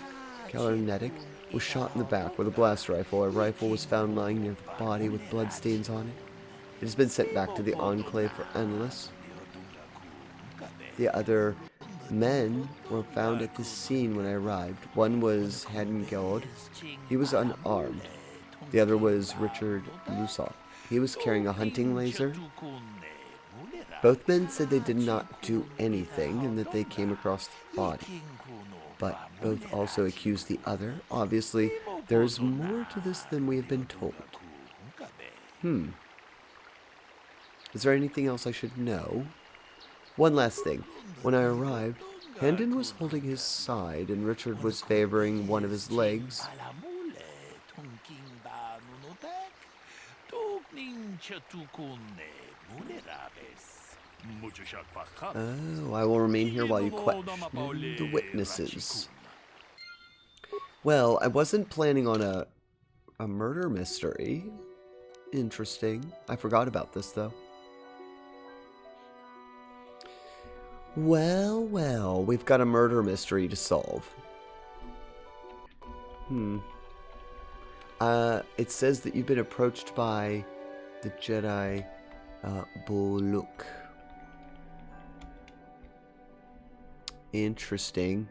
Kalernetic, was shot in the back with a blast rifle. A rifle was found lying near the body with bloodstains on it. It has been sent back to the Enclave for analysis. The other men were found at the scene when I arrived. One was Hadengeld. He was unarmed. The other was Richard Lusoff. He was carrying a hunting laser. Both men said they did not do anything and that they came across the body. But both also accused the other. Obviously, there is more to this than we have been told. Is there anything else I should know? One last thing. When I arrived, Hendon was holding his side and Richard was favoring one of his legs. Oh, I will remain here while you question the witnesses. Well, I wasn't planning on a murder mystery. Interesting. I forgot about this, though. Well, well, we've got a murder mystery to solve. It says that you've been approached by the Jedi Boluk. Interesting.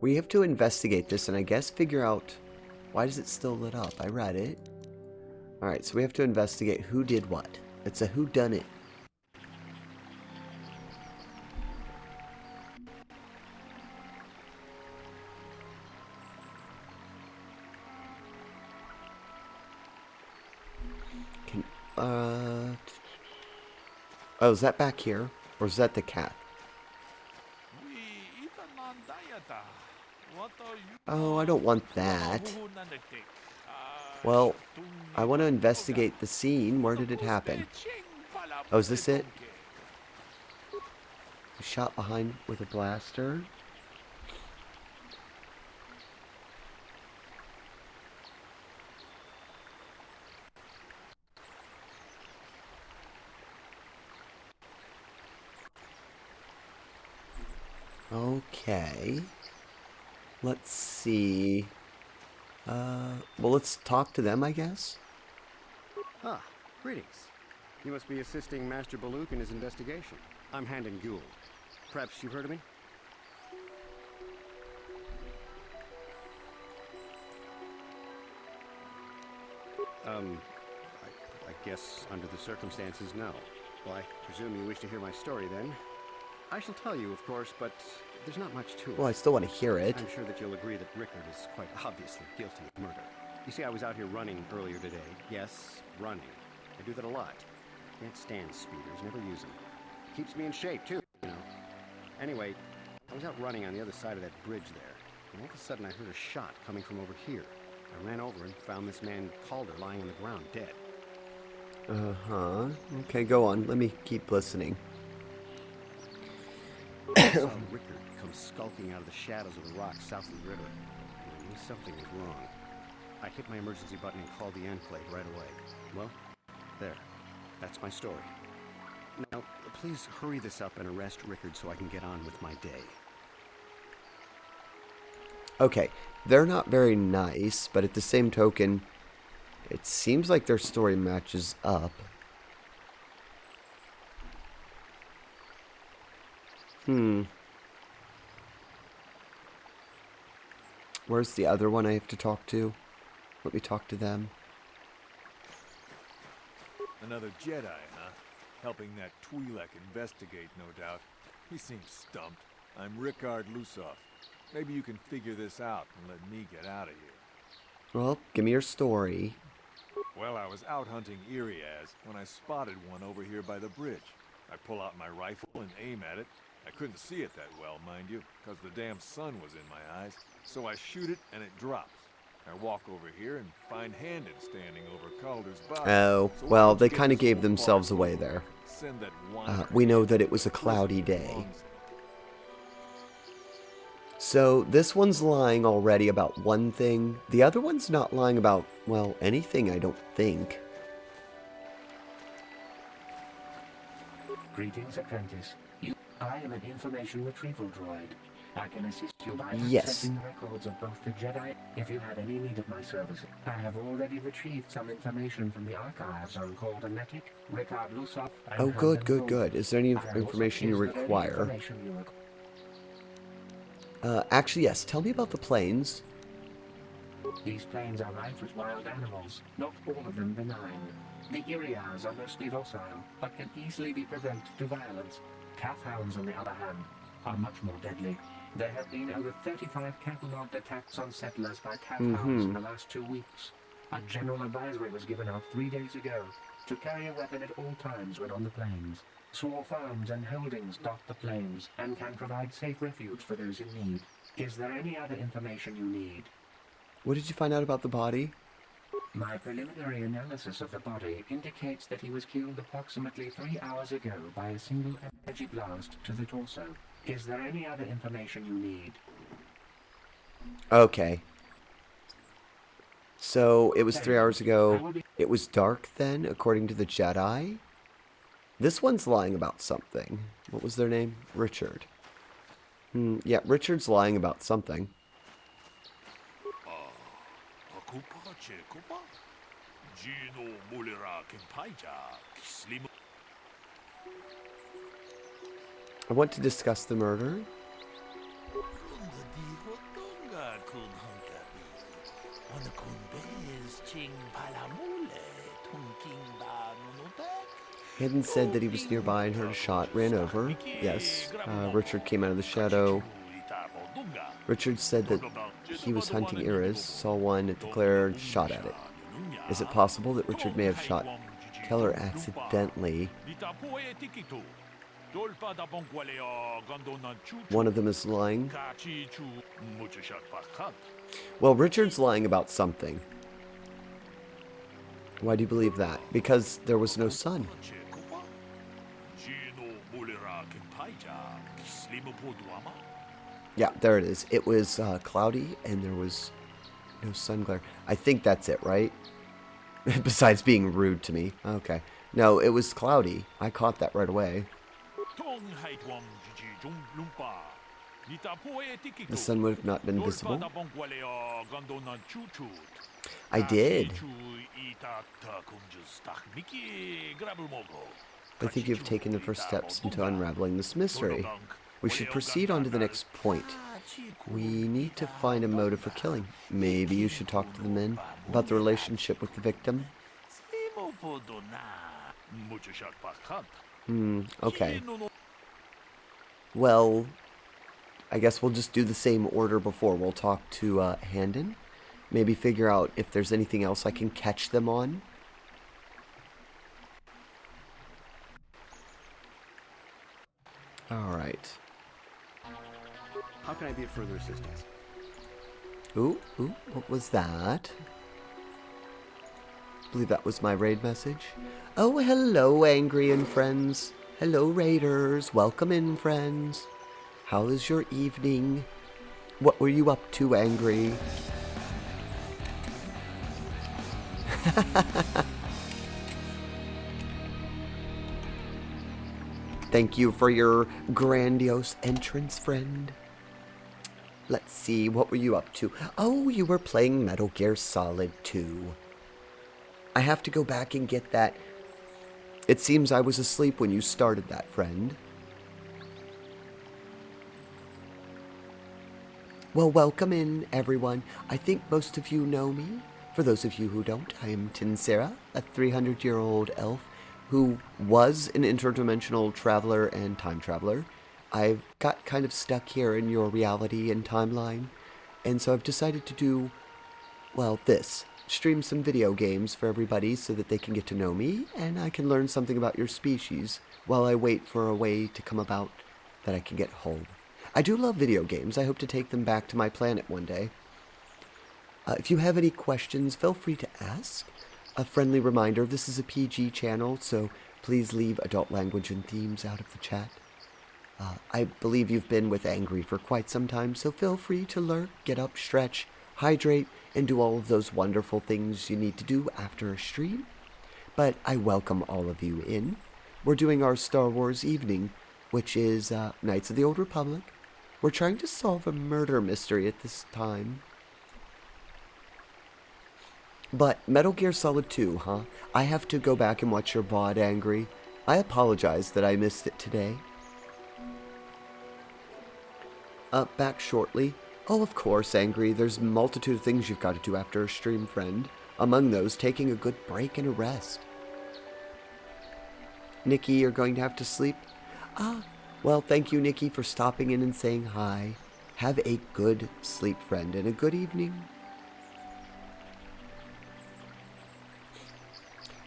We have to investigate this and I guess figure out why does it still lit up. I read it. Alright, so we have to investigate who did what. It's a whodunit. Oh, is that back here? Or is that the cat? Oh, I don't want that. Well, I want to investigate the scene. Where did it happen? Oh, is this it? Shot behind with a blaster. Okay. Let's see. Well, let's talk to them, I guess. Ah, greetings. You must be assisting Master Boluk in his investigation. I'm Handon Gould. Perhaps you've heard of me? I guess under the circumstances, no. Well, I presume you wish to hear my story, then. I shall tell you, of course, but there's not much to it. Well, I still want to hear it. I'm sure that you'll agree that Rickard is quite obviously guilty of murder. You see, I was out here running earlier today. Yes, running. I do that a lot. Can't stand speeders, never use them. Keeps me in shape, too, you know. Anyway, I was out running on the other side of that bridge there, and all of a sudden I heard a shot coming from over here. I ran over and found this man Calder lying on the ground, dead. Uh-huh. Okay, go on. Let me keep listening. I saw Rickard come skulking out of the shadows of the rocks south of the river. I knew something was wrong. I hit my emergency button and called the Enclave right away. Well, there. That's my story. Now, please hurry this up and arrest Rickard so I can get on with my day. Okay, they're not very nice, but at the same token, it seems like their story matches up. Where's the other one I have to talk to? Let me talk to them. Another Jedi, huh? Helping that Twi'lek investigate, no doubt. He seems stumped. I'm Richard Lusoff. Maybe you can figure this out and let me get out of here. Well, give me your story. Well, I was out hunting Iriaz when I spotted one over here by the bridge. I pull out my rifle and aim at it. I couldn't see it that well, mind you, because the damn sun was in my eyes. So I shoot it and it drops. I walk over here and find Handon standing over Calder's body. Oh, So well, they kind of gave themselves away there. Send that We know that it was a cloudy day. So this one's lying already about one thing. The other one's not lying about, well, anything, I don't think. Greetings, apprentice. I am an information retrieval droid. I can assist you by Yes. accessing the records of both the Jedi if you have any need of my services. I have already retrieved some information from the archives on Caldernetic, Ricard Lusov, and Oh, good, Herman good, Gould. good. Is there any I have also- information you is there any require? information you require? Actually, yes. Tell me about the planes. These planes are rife with wild animals, not all of them benign. The Iriars are mostly docile, but can easily be provoked to violence. Calfhounds, on the other hand, are much more deadly. There have been over 35 catalogued attacks on settlers by calfhounds in the last 2 weeks. A general advisory was given out 3 days ago to carry a weapon at all times when on the plains. Small farms and holdings dot the plains and can provide safe refuge for those in need. Is there any other information you need? What did you find out about the body? My preliminary analysis of the body indicates that he was killed approximately 3 hours ago by a single energy blast to the torso. Is there any other information you need? Okay. So, it was 3 hours ago. It was dark then, according to the Jedi? This one's lying about something. What was their name? Richard. Yeah, Richard's lying about something. I want to discuss the murder. Handon said that he was nearby and heard a shot, ran over. Yes. Richard came out of the shadow. Richard said that he was hunting Iris, saw one at the glare, and shot at it. Is it possible that Richard may have shot Keller accidentally? One of them is lying. Well, Richard's lying about something. Why do you believe that? Because there was no sun. Yeah, there it is. It was cloudy and there was no sun glare. I think that's it, right? Besides being rude to me. Okay. No, it was cloudy. I caught that right away. The sun would have not been visible. I did. I think you've taken the first steps into unraveling this mystery. We should proceed on to the next point. We need to find a motive for killing. Maybe you should talk to the men about the relationship with the victim. Okay. Well, I guess we'll just do the same order before. We'll talk to Handon. Maybe figure out if there's anything else I can catch them on. Alright. How can I be of further assistance? Ooh, what was that? I believe that was my raid message. Oh, hello, Angry and friends. Hello, raiders. Welcome in, friends. How is your evening? What were you up to, Angry? Thank you for your grandiose entrance, friend. Let's see, what were you up to? Oh, you were playing Metal Gear Solid 2. I have to go back and get that. It seems I was asleep when you started that, friend. Well, welcome in, everyone. I think most of you know me. For those of you who don't, I am Tinsera, a 300-year-old elf who was an interdimensional traveler and time traveler. I've got kind of stuck here in your reality and timeline, and so I've decided to do, well, this. stream some video games for everybody so that they can get to know me and I can learn something about your species while I wait for a way to come about that I can get home. I do love video games. I hope to take them back to my planet one day. If you have any questions, feel free to ask. A friendly reminder, this is a PG channel, so please leave adult language and themes out of the chat. I believe you've been with Angry for quite some time, so feel free to lurk, get up, stretch, hydrate, and do all of those wonderful things you need to do after a stream. But I welcome all of you in. We're doing our Star Wars evening, which is Knights of the Old Republic. We're trying to solve a murder mystery at this time. But Metal Gear Solid 2, huh? I have to go back and watch your VOD, Angry. I apologize that I missed it today. Back shortly. Oh, of course, Angry. There's a multitude of things you've got to do after a stream, friend. Among those, taking a good break and a rest. Nikki, you're going to have to sleep? Well, thank you, Nikki, for stopping in and saying hi. Have a good sleep, friend, and a good evening.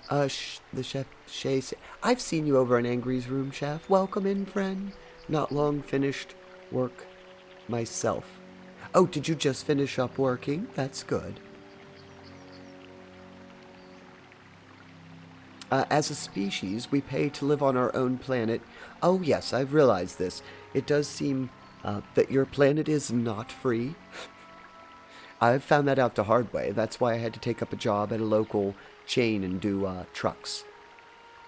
The chef, Shay, I've seen you over in Angry's room, chef. Welcome in, friend. Not long finished work myself. Oh, did you just finish up working? That's good. As a species, we pay to live on our own planet. Oh, yes, I've realized this. It does seem that your planet is not free. I've found that out the hard way. That's why I had to take up a job at a local chain and do trucks.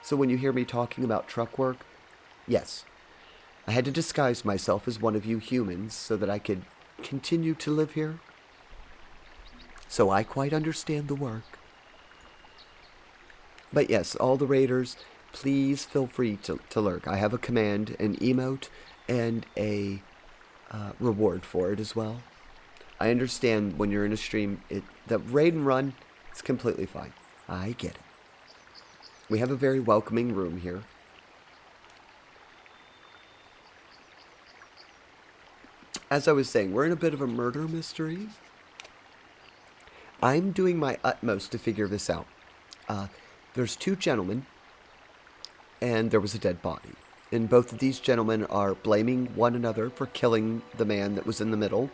So when you hear me talking about truck work, yes, I had to disguise myself as one of you humans so that I could continue to live here. So I quite understand the work. But yes, all the raiders, please feel free to lurk. I have a command, an emote, and a reward for it as well. I understand when you're in a stream, the raid and run, it's completely fine. I get it. We have a very welcoming room here. As I was saying, we're in a bit of a murder mystery. I'm doing my utmost to figure this out. There's two gentlemen, and there was a dead body. And both of these gentlemen are blaming one another for killing the man that was in the middle.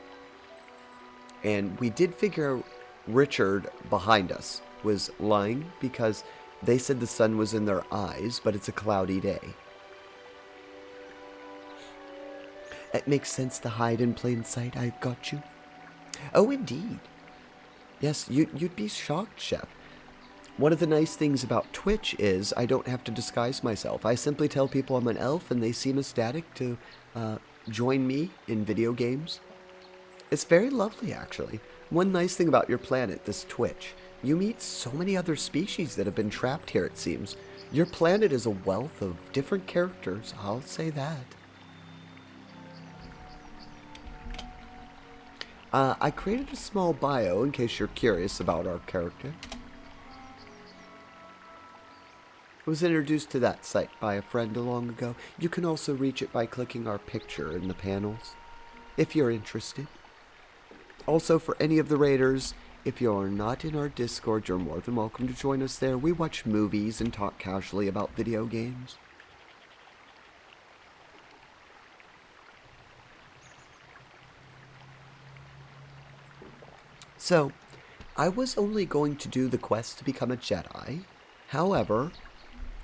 And we did figure out Richard behind us was lying because they said the sun was in their eyes, but it's a cloudy day. It makes sense to hide in plain sight. I've got you. Oh, indeed. Yes, you'd be shocked, Chef. One of the nice things about Twitch is I don't have to disguise myself. I simply tell people I'm an elf and they seem ecstatic to join me in video games. It's very lovely, actually. One nice thing about your planet, this Twitch, you meet so many other species that have been trapped here, it seems. Your planet is a wealth of different characters, I'll say that. I created a small bio in case you're curious about our character. I was introduced to that site by a friend long ago. You can also reach it by clicking our picture in the panels, if you're interested. Also, for any of the raiders, if you're not in our Discord, you're more than welcome to join us there. We watch movies and talk casually about video games. So, I was only going to do the quest to become a Jedi. However,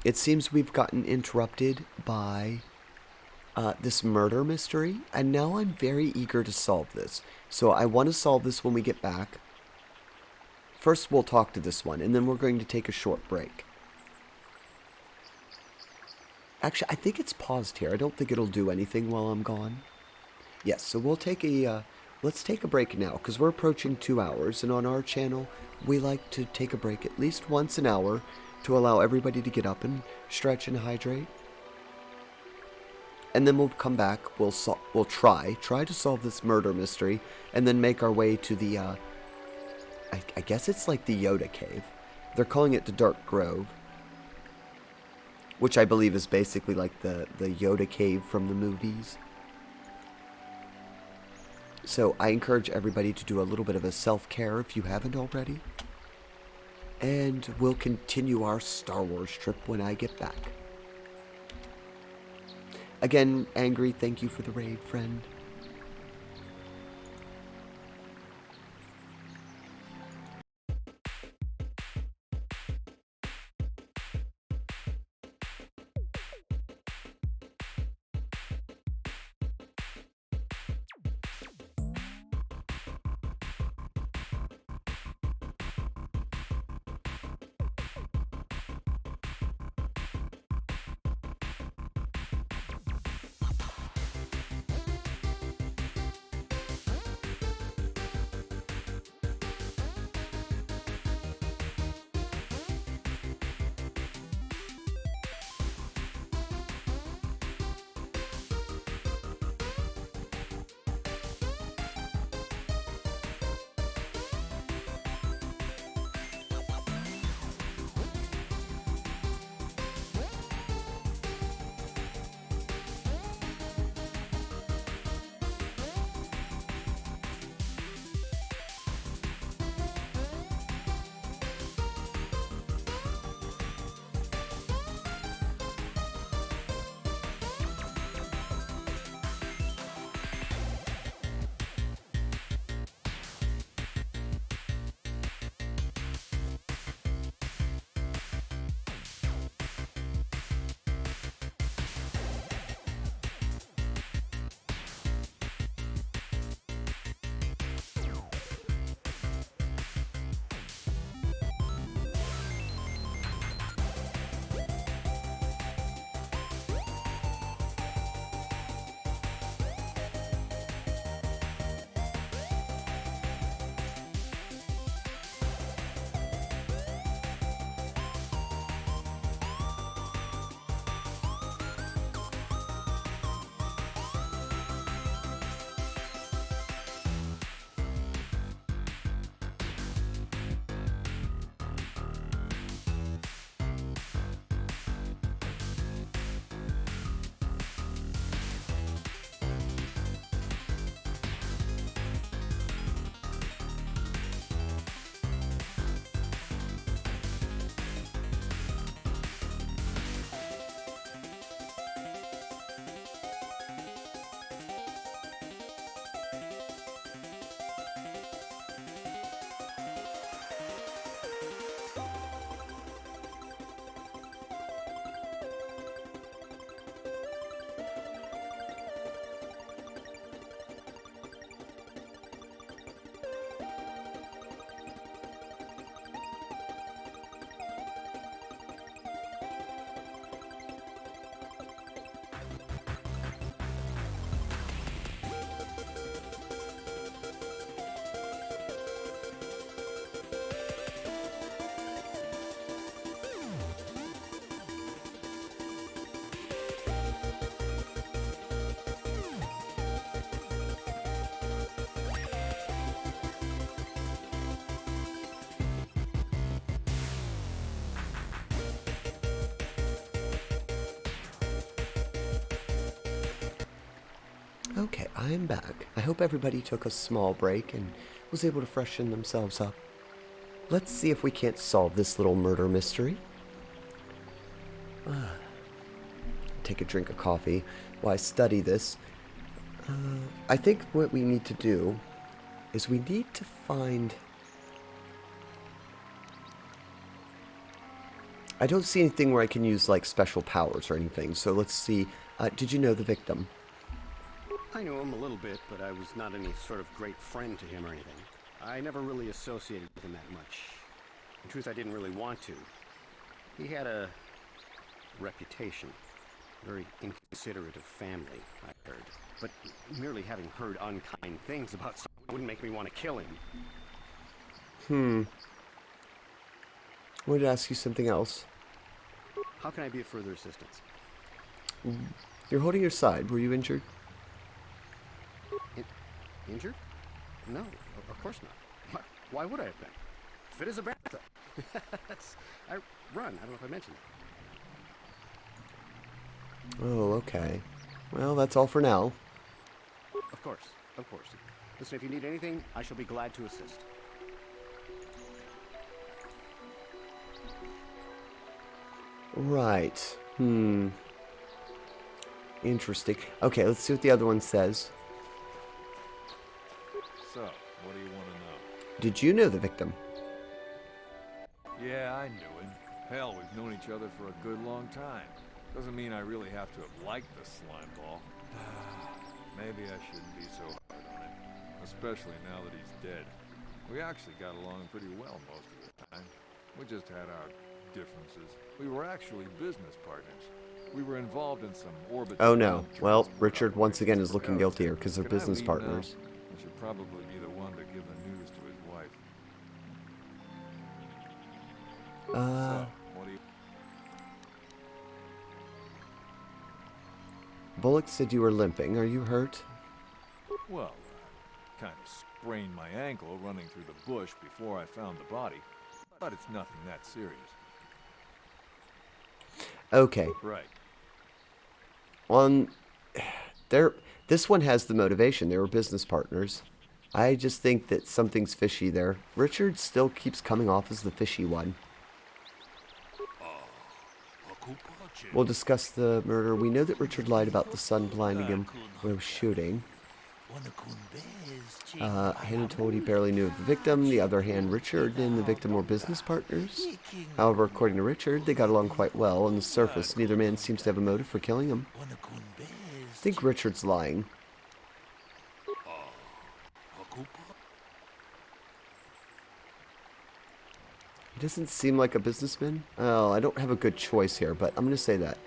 it seems we've gotten interrupted by this murder mystery, and now I'm very eager to solve this. So I want to solve this when we get back. First, we'll talk to this one, and then we're going to take a short break. Actually, I think it's paused here. I don't think it'll do anything while I'm gone. Yes, so we'll take a... let's take a break now, because we're approaching 2 hours, and on our channel, we like to take a break at least once an hour to allow everybody to get up and stretch and hydrate. And then we'll come back, we'll try to solve this murder mystery, and then make our way to the, I guess it's like the Yoda Cave. They're calling it the Dark Grove, which I believe is basically like the Yoda Cave from the movies. So I encourage everybody to do a little bit of a self-care if you haven't already. and we'll continue our Star Wars trip when I get back. Again, Angry, thank you for the raid, friend. Okay, I'm back. I hope everybody took a small break and was able to freshen themselves up. Let's see if we can't solve this little murder mystery. Take a drink of coffee while I study this. I think what we need to do is we need to find... I don't see anything where I can use like special powers or anything, so let's see. Did you know the victim? I knew him a little bit, but I was not any sort of great friend to him or anything. I never really associated with him that much. In truth, I didn't really want to. He had a reputation. Very inconsiderate of family, I heard. But merely having heard unkind things about someone wouldn't make me want to kill him. I wanted to ask you something else. How can I be of further assistance? You're holding your side. Were you injured? Injured? No, of course not. Why would I have been? Fit as a bathtub. I run. I don't know if I mentioned it. Oh, okay. Well, that's all for now. Of course, of course. Listen, if you need anything, I shall be glad to assist. Right. Interesting. Okay, let's see what the other one says. So, what do you want to know? Did you know the victim? Yeah, I knew him. Hell, we've known each other for a good long time. Doesn't mean I really have to have liked the slime ball. Maybe I shouldn't be so hard on him. Especially now that he's dead. We actually got along pretty well most of the time. We just had our differences. We were actually business partners. We were involved in some orbit. Oh no. Well, Richard once again is looking guiltier because they're Can I business leave partners. now? I should probably be the one to give the news to his wife. So, what do you... Bullock said you were limping. Are you hurt? Well, I kind of sprained my ankle running through the bush before I found the body. But it's nothing that serious. Okay. Right. This one has the motivation. They were business partners. I just think that something's fishy there. Richard still keeps coming off as the fishy one. We'll discuss the murder. We know that Richard lied about the sun blinding him when he was shooting. Hannah told he barely knew of the victim. The other hand, Richard and the victim were business partners. However, according to Richard, they got along quite well. On the surface, neither man seems to have a motive for killing him. I think Richard's lying. He doesn't seem like a businessman. Oh, I don't have a good choice here, but I'm going to say that.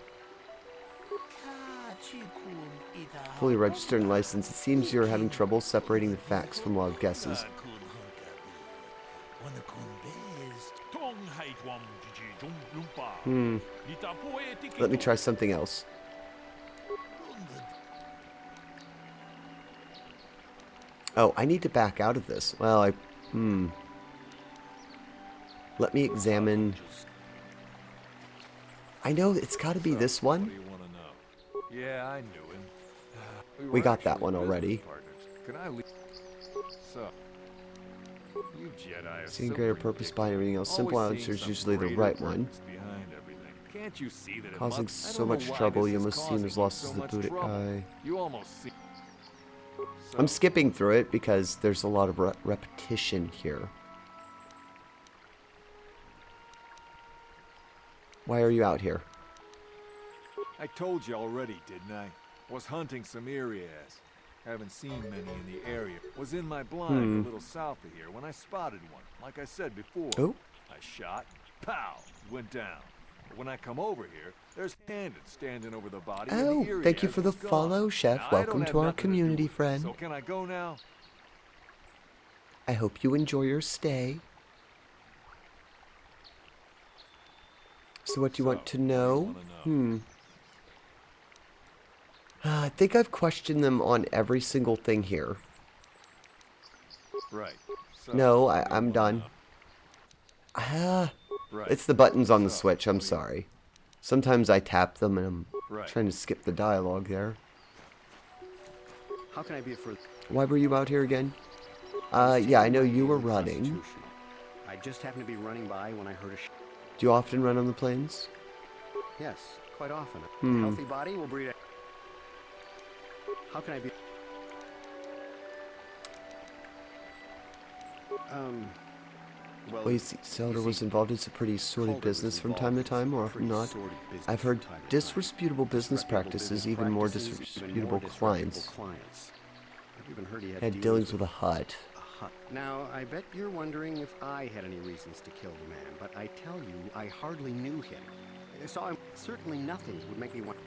Fully registered and licensed. It seems you're having trouble separating the facts from wild guesses. Let me try something else. Oh, I need to back out of this. Well, Let me examine... I know it's got to be this one. Yeah, I knew him. We got that one already. Can I leave? So, you Jedi Seeing greater purpose behind everything else. Simple answer is usually the right one. Can't you see that Causing so much trouble, you almost seem as lost as the Buddha guy. You almost see. I'm skipping through it because there's a lot of repetition here. Why are you out here? I told you already, didn't I? Was hunting some areas. Haven't seen many in the area. Was in my blind a little south of here when I spotted one. Like I said before. Oh. I shot. Pow! Went down. But when I come over here, there's Handed standing over the body. Oh, thank you for the follow, Chef. Now, Welcome to our community, friend. So can I go now? I hope you enjoy your stay. So what do you want to know? I think I've questioned them on every single thing here. Right. So, no, I'm done. It's the buttons on the Switch, I'm sorry. Sometimes I tap them and I'm trying to skip the dialogue there. How can I be for... Why were you out here again? Yeah, I know you were running. I just happened to be running by when I heard a Do you often run on the plains? Yes, quite often. A healthy body will breed a... How can I be... Well, you see, Zelda was involved in some pretty sordid business from time to time, or often not. I've heard disreputable business practices, even more disreputable clients. I've even heard he had dealings with a hut. Now, I bet you're wondering if I had any reasons to kill the man, but I tell you, I hardly knew him. I saw him. Certainly nothing would make me want...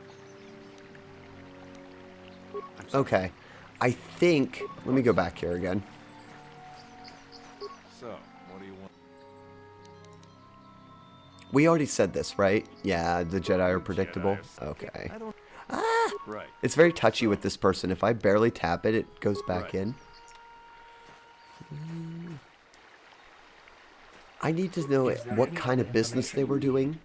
Okay. I think... Let me go back here again. So, what do you want? We already said this, right? Yeah, the Jedi are predictable. Okay. Right. It's very touchy with this person. If I barely tap it, it goes back in. I need to know what kind of business they were doing.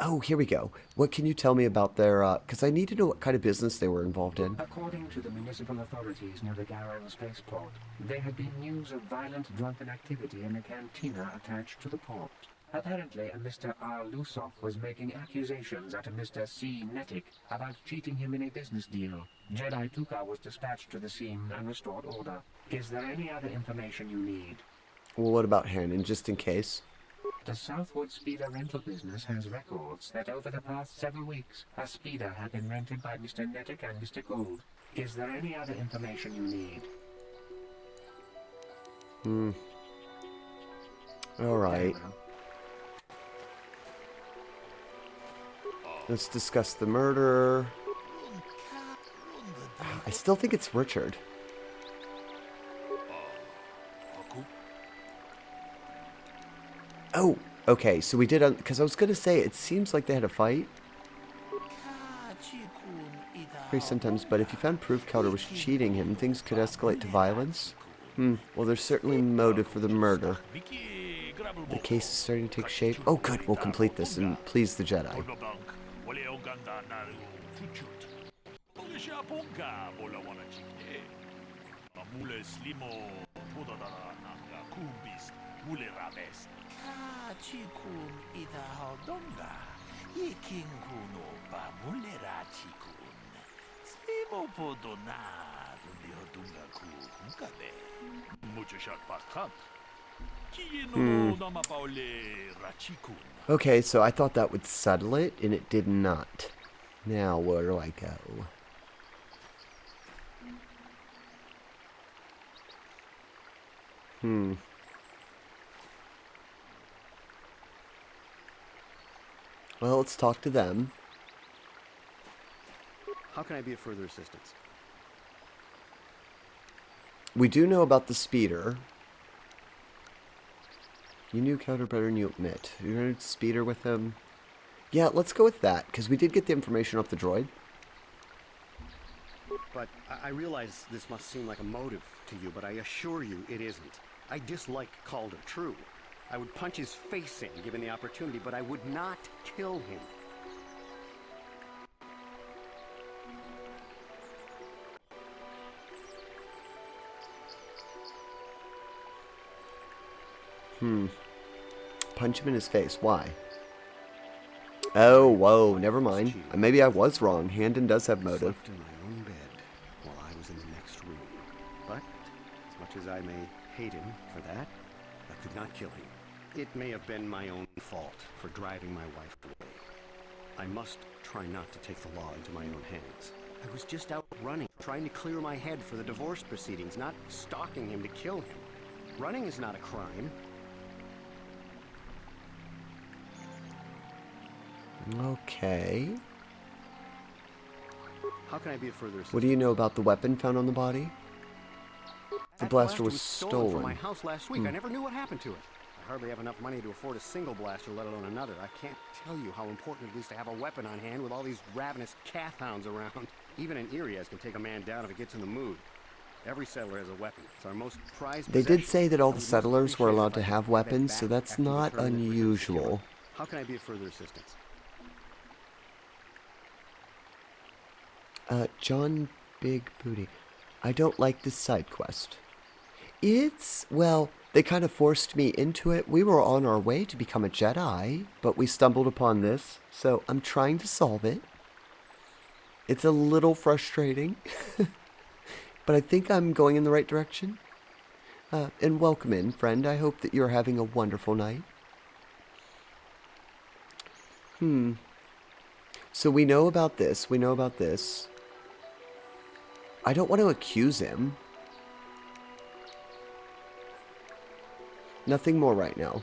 Oh, here we go. What can you tell me about their, because I need to know what kind of business they were involved in. According to the municipal authorities near the Garan spaceport, there had been news of violent drunken activity in a cantina attached to the port. Apparently, a Mr. R. Lusov was making accusations at a Mr. C. Netic about cheating him in a business deal. Jedi Tuka was dispatched to the scene and restored order. Is there any other information you need? Well, what about Hannon, just in case? The Southwood Speeder rental business has records that over the past 7 weeks, a speeder had been rented by Mr. Netic and Mr. Gould. Is there any other information you need? Alright. Let's discuss the murder. I still think it's Richard. Oh, okay, so we did, because I was going to say, it seems like they had a fight. Sometimes, but if you found proof KOTOR was cheating him, things could escalate to violence. Well, there's certainly motive for the murder. The case is starting to take shape. Oh, good, we'll complete this and please the Jedi. Okay, so I thought that would settle it, and it did not. Now, where do I go? Well, let's talk to them. How can I be of further assistance? We do know about the speeder. You knew KOTOR better than you admit. You rented the speeder with him. Yeah, let's go with that, because we did get the information off the droid. But I realize this must seem like a motive to you, but I assure you it isn't. I dislike Calder, true. I would punch his face in, given the opportunity, but I would not kill him. Punch him in his face. Why? Oh, whoa, never mind. Maybe I was wrong. Handon does have motive. I slept in my own bed while I was in the next room. But, as much as I may hate him for that, I could not kill him. It may have been my own fault for driving my wife away. I must try not to take the law into my own hands. I was just out running, trying to clear my head for the divorce proceedings, not stalking him to kill him. Running is not a crime. Okay. How can I be of further assistance? What do you know about the weapon found on the body? The blaster was stolen from my house last week. I never knew what happened to it. I hardly have enough money to afford a single blaster, let alone another. I can't tell you how important it is to have a weapon on hand with all these ravenous cat hounds around. Even an Irias can take a man down if it gets in the mood. Every settler has a weapon. It's our most prized They possession. did say that all the settlers were allowed to have weapons, so that's not unusual. How can I be of further assistance? John Big Booty. I don't like this side quest. Well, they kind of forced me into it. We were on our way to become a Jedi, but we stumbled upon this, so I'm trying to solve it. It's a little frustrating, but I think I'm going in the right direction. And welcome in, friend. I hope that you're having a wonderful night. So we know about this. I don't want to accuse him. Nothing more right now.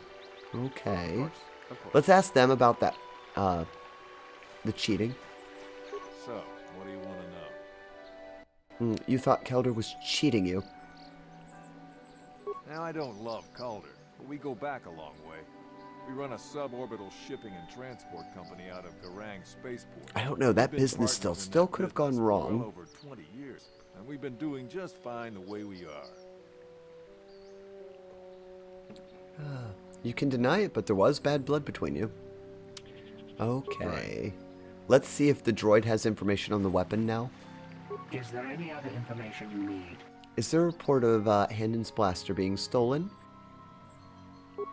Okay. Of course. Let's ask them about that, the cheating. So, what do you want to know? You thought KOTOR was cheating you. Now, I don't love Calder, but we go back a long way. We run a suborbital shipping and transport company out of Garang Spaceport. I don't know, that We've been business partners in still that could have gone business for wrong. well over 20 years, and we've been doing just fine the way we are. You can deny it, but there was bad blood between you. Okay. Let's see if the droid has information on the weapon now. Is there any other information you need? Is there a report of Handon's blaster being stolen?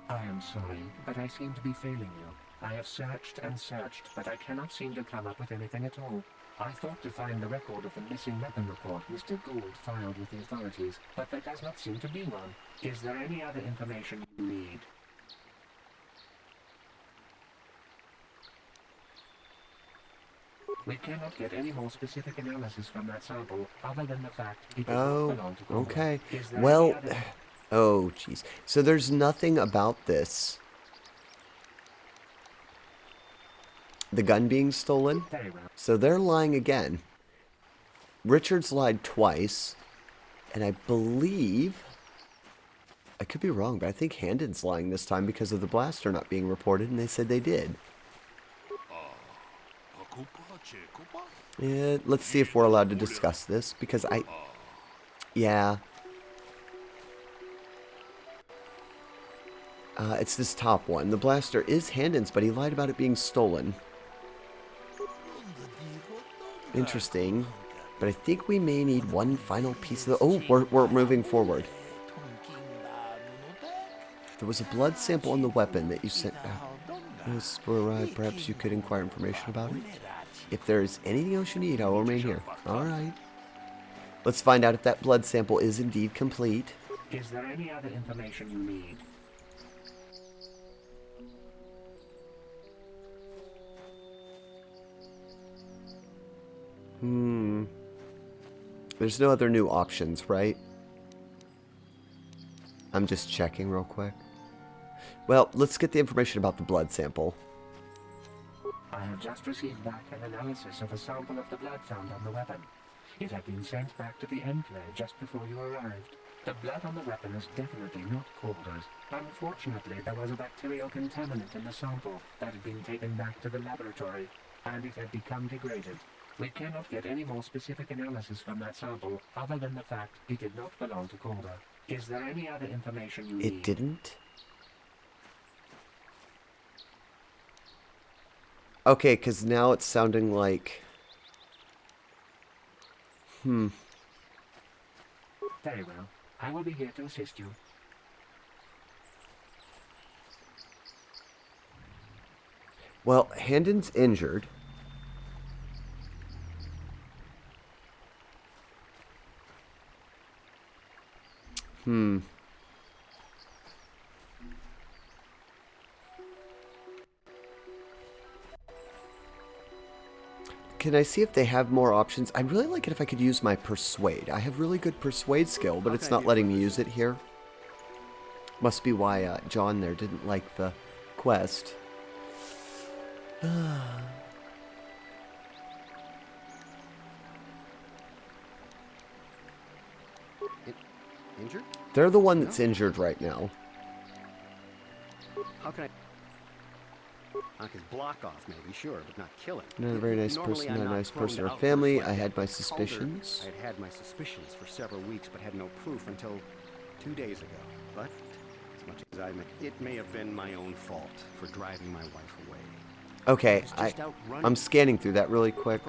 I am sorry, but I seem to be failing you. I have searched and searched, but I cannot seem to come up with anything at all. I thought to find the record of the missing weapon report Mr. Gould filed with the authorities, but there does not seem to be one. Is there any other information you need? We cannot get any more specific analysis from that sample, other than the fact it does not belong to Gould. Okay. Is there Well, any other... oh, jeez. So there's nothing about this. The gun being stolen? Very well. So they're lying again. Richard's lied twice. And I believe... I could be wrong, but I think Handon's lying this time because of the blaster not being reported, and they said they did. Yeah, let's see if we're allowed to discuss this, because yeah. It's this top one. The blaster is Handon's, but he lied about it being stolen. Interesting. But I think we may need one final piece of the... Oh, we're moving forward. There was a blood sample on the weapon that you sent out. Perhaps you could inquire information about it. If there's anything else you need, I will remain here. Alright. Let's find out if that blood sample is indeed complete. Is there any other information you need? There's no other new options, right? I'm just checking real quick. Well, let's get the information about the blood sample. I have just received back an analysis of a sample of the blood found on the weapon. It had been sent back to the enclave just before you arrived. The blood on the weapon is definitely not Calder's. Unfortunately, there was a bacterial contaminant in the sample that had been taken back to the laboratory, and it had become degraded. We cannot get any more specific analysis from that sample, other than the fact it did not belong to Calder. Is there any other information you need? It didn't? Okay, because now it's sounding like... Very well. I will be here to assist you. Well, Handon's injured. Can I see if they have more options? I'd really like it if I could use my Persuade. I have really good Persuade skill, but it's not letting me use it here. Must be why John there didn't like the quest. Injured? They're the one that's injured right now. How can I... I could block off, maybe, sure, but not kill him. Not a very nice person, not a nice person or family. I had my suspicions. I had my suspicions for several weeks, but had no proof until 2 days ago. But, as much as I admit, it may have been my own fault for driving my wife away. Okay, I'm scanning through that really quick,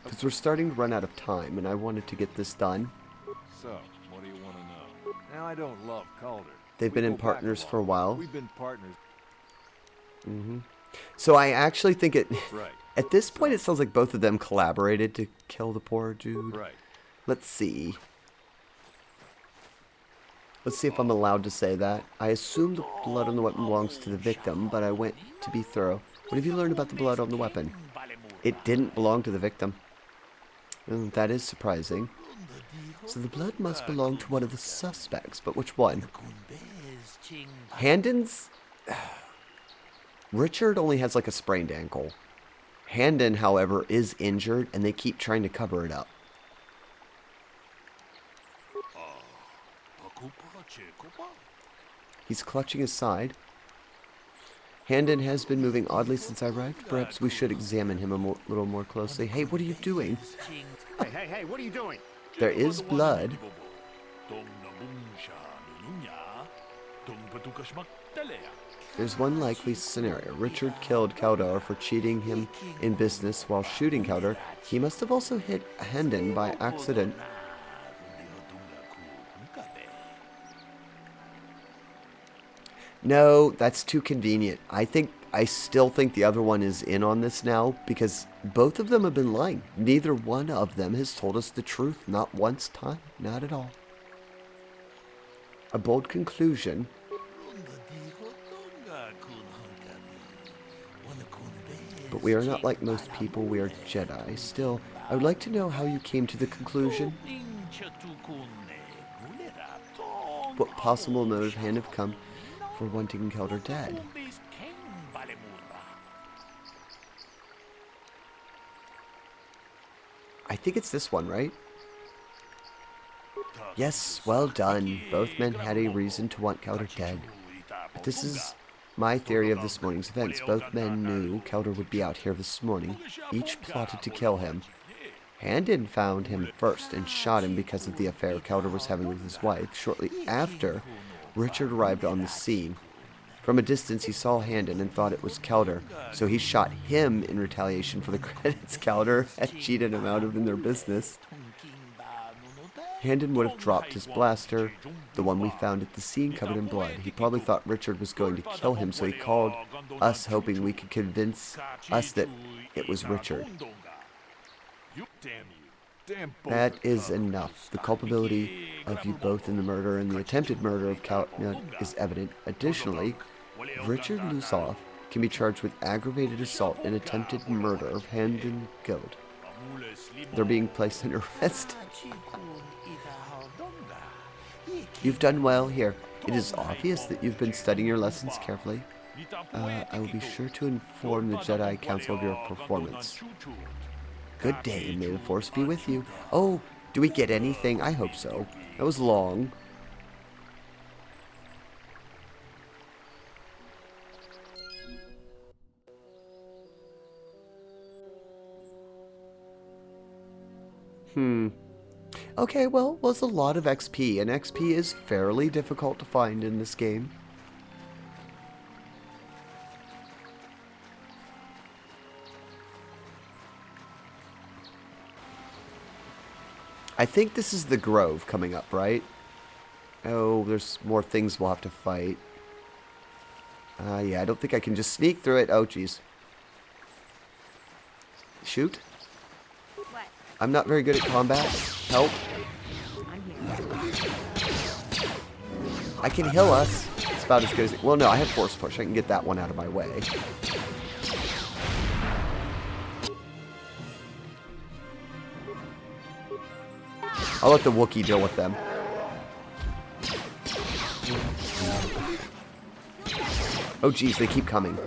because we're starting to run out of time, and I wanted to get this done. So, what do you want to know? Now, I don't love Calder. They've been in partners for a while. We've been partners. So I actually think it... Right. At this point, it sounds like both of them collaborated to kill the poor dude. Right. Let's see. Let's see if I'm allowed to say that. I assume the blood on the weapon belongs to the victim, but I went to be thorough. What have you learned about the blood on the weapon? It didn't belong to the victim. That is surprising. So the blood must belong to one of the suspects, but which one? Handon's? Richard only has like a sprained ankle. Handon, however, is injured, and they keep trying to cover it up. He's clutching his side. Handon has been moving oddly since I arrived. Perhaps we should examine him a little more closely. Hey, what are you doing? Hey, what are you doing? There is blood. There's one likely scenario. Richard killed KOTOR for cheating him in business while shooting KOTOR. He must have also hit Hendon by accident. No, that's too convenient. I still think the other one is in on this now, because both of them have been lying. Neither one of them has told us the truth, not once time, not at all. A bold conclusion. But we are not like most people, we are Jedi. Still, I would like to know how you came to the conclusion. What possible motive hand have come for wanting KOTOR dead? I think it's this one, right? Yes, well done. Both men had a reason to want KOTOR dead. But this is my theory of this morning's events. Both men knew KOTOR would be out here this morning. Each plotted to kill him. Hendon found him first and shot him because of the affair KOTOR was having with his wife. Shortly after, Richard arrived on the scene. From a distance, he saw Hendon and thought it was KOTOR, so he shot him in retaliation for the credits KOTOR had cheated him out of in their business. Hendon would have dropped his blaster, the one we found at the scene covered in blood. He probably thought Richard was going to kill him, so he called us hoping we could convince us that it was Richard. That is enough. The culpability of you both in the murder and the attempted murder of KOTOR is evident. Additionally, Richard Lusoff can be charged with aggravated assault and attempted murder of Hendon Guild. They're being placed under arrest. You've done well here. It is obvious that you've been studying your lessons carefully. I will be sure to inform the Jedi Council of your performance. Good day, and may the Force be with you. Oh, do we get anything? I hope so. That was long. Okay, well, was a lot of XP, and XP is fairly difficult to find in this game. I think this is the Grove coming up, right? Oh, there's more things we'll have to fight. Yeah, I don't think I can just sneak through it. Oh, jeez. Shoot. What? I'm not very good at combat. Help. I'm here. I can heal us. It's about as good as it... Well, no, I have Force Push. I can get that one out of my way. I'll let the Wookiee deal with them. Oh, geez, they keep coming.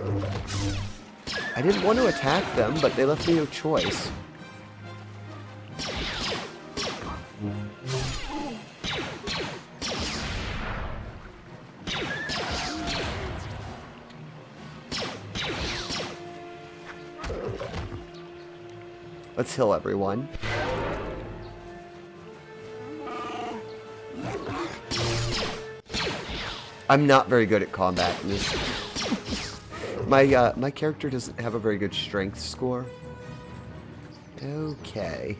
I didn't want to attack them, but they left me no choice. Let's heal everyone. I'm not very good at combat in this. My character doesn't have a very good strength score. Okay.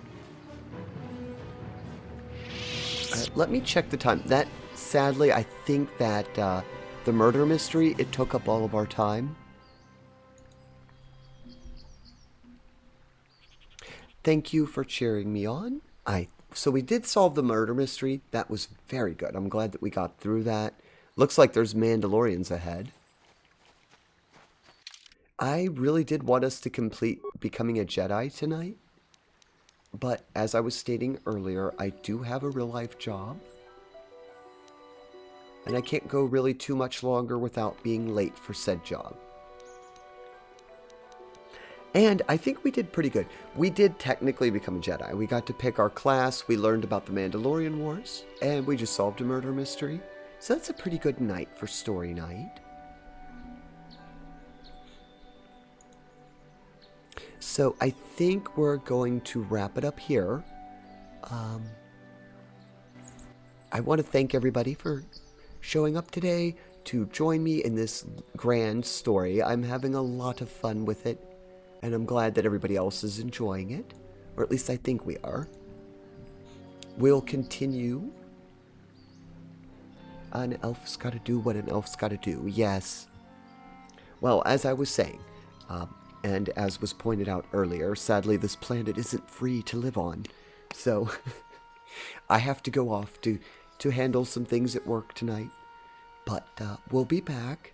Let me check the time. That, sadly, I think that the murder mystery, it took up all of our time. Thank you for cheering me on. So we did solve the murder mystery. That was very good. I'm glad that we got through that. Looks like there's Mandalorians ahead. I really did want us to complete becoming a Jedi tonight. But as I was stating earlier, I do have a real-life job. And I can't go really too much longer without being late for said job. And I think we did pretty good. We did technically become a Jedi. We got to pick our class, we learned about the Mandalorian Wars, and we just solved a murder mystery. So that's a pretty good night for story night. So I think we're going to wrap it up here. I want to thank everybody for showing up today, to join me in this grand story. I'm having a lot of fun with it, and I'm glad that everybody else is enjoying it, or at least I think we are. We'll continue. An elf's gotta do what an elf's gotta do, yes. Well, as I was saying, and as was pointed out earlier, sadly this planet isn't free to live on, so I have to go off to handle some things at work tonight. But we'll be back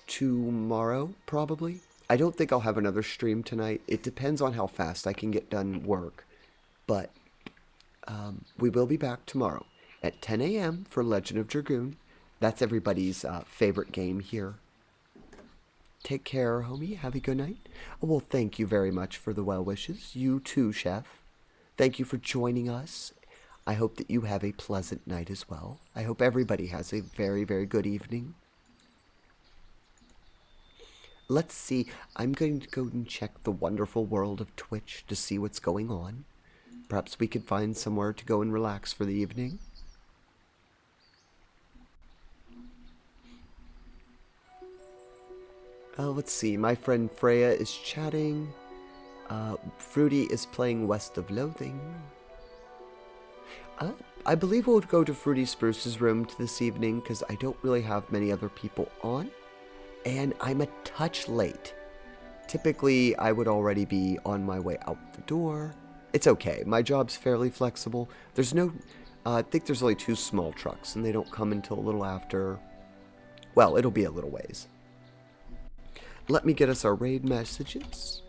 tomorrow, probably. I don't think I'll have another stream tonight. It depends on how fast I can get done work. But we will be back tomorrow at 10 a.m. for Legend of Dragoon. That's everybody's favorite game here. Take care, homie. Have a good night. Oh, well, thank you very much for the well wishes. You too, Chef. Thank you for joining us. I hope that you have a pleasant night as well. I hope everybody has a very, very good evening. Let's see. I'm going to go and check the wonderful world of Twitch to see what's going on. Perhaps we could find somewhere to go and relax for the evening. Let's see. My friend Freya is chatting. Fruity is playing West of Loathing. I believe we'll go to Fruity Spruce's room this evening because I don't really have many other people on. And I'm a touch late. Typically, I would already be on my way out the door. It's okay. My job's fairly flexible. There's no... I think there's only 2 small trucks, and they don't come until a little after... Well, it'll be a little ways. Let me get us our raid messages.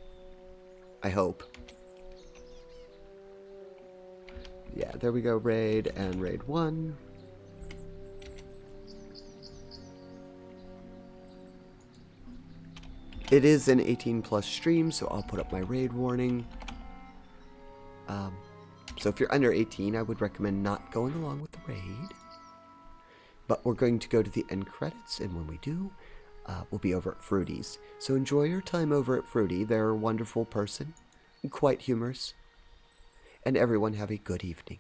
I hope. Yeah, there we go. Raid and raid 1. It is an 18+ stream, so I'll put up my raid warning. So if you're under 18, I would recommend not going along with the raid. But we're going to go to the end credits, and when we do, we'll be over at Fruity's. So enjoy your time over at Fruity. They're a wonderful person, quite humorous. And everyone have a good evening.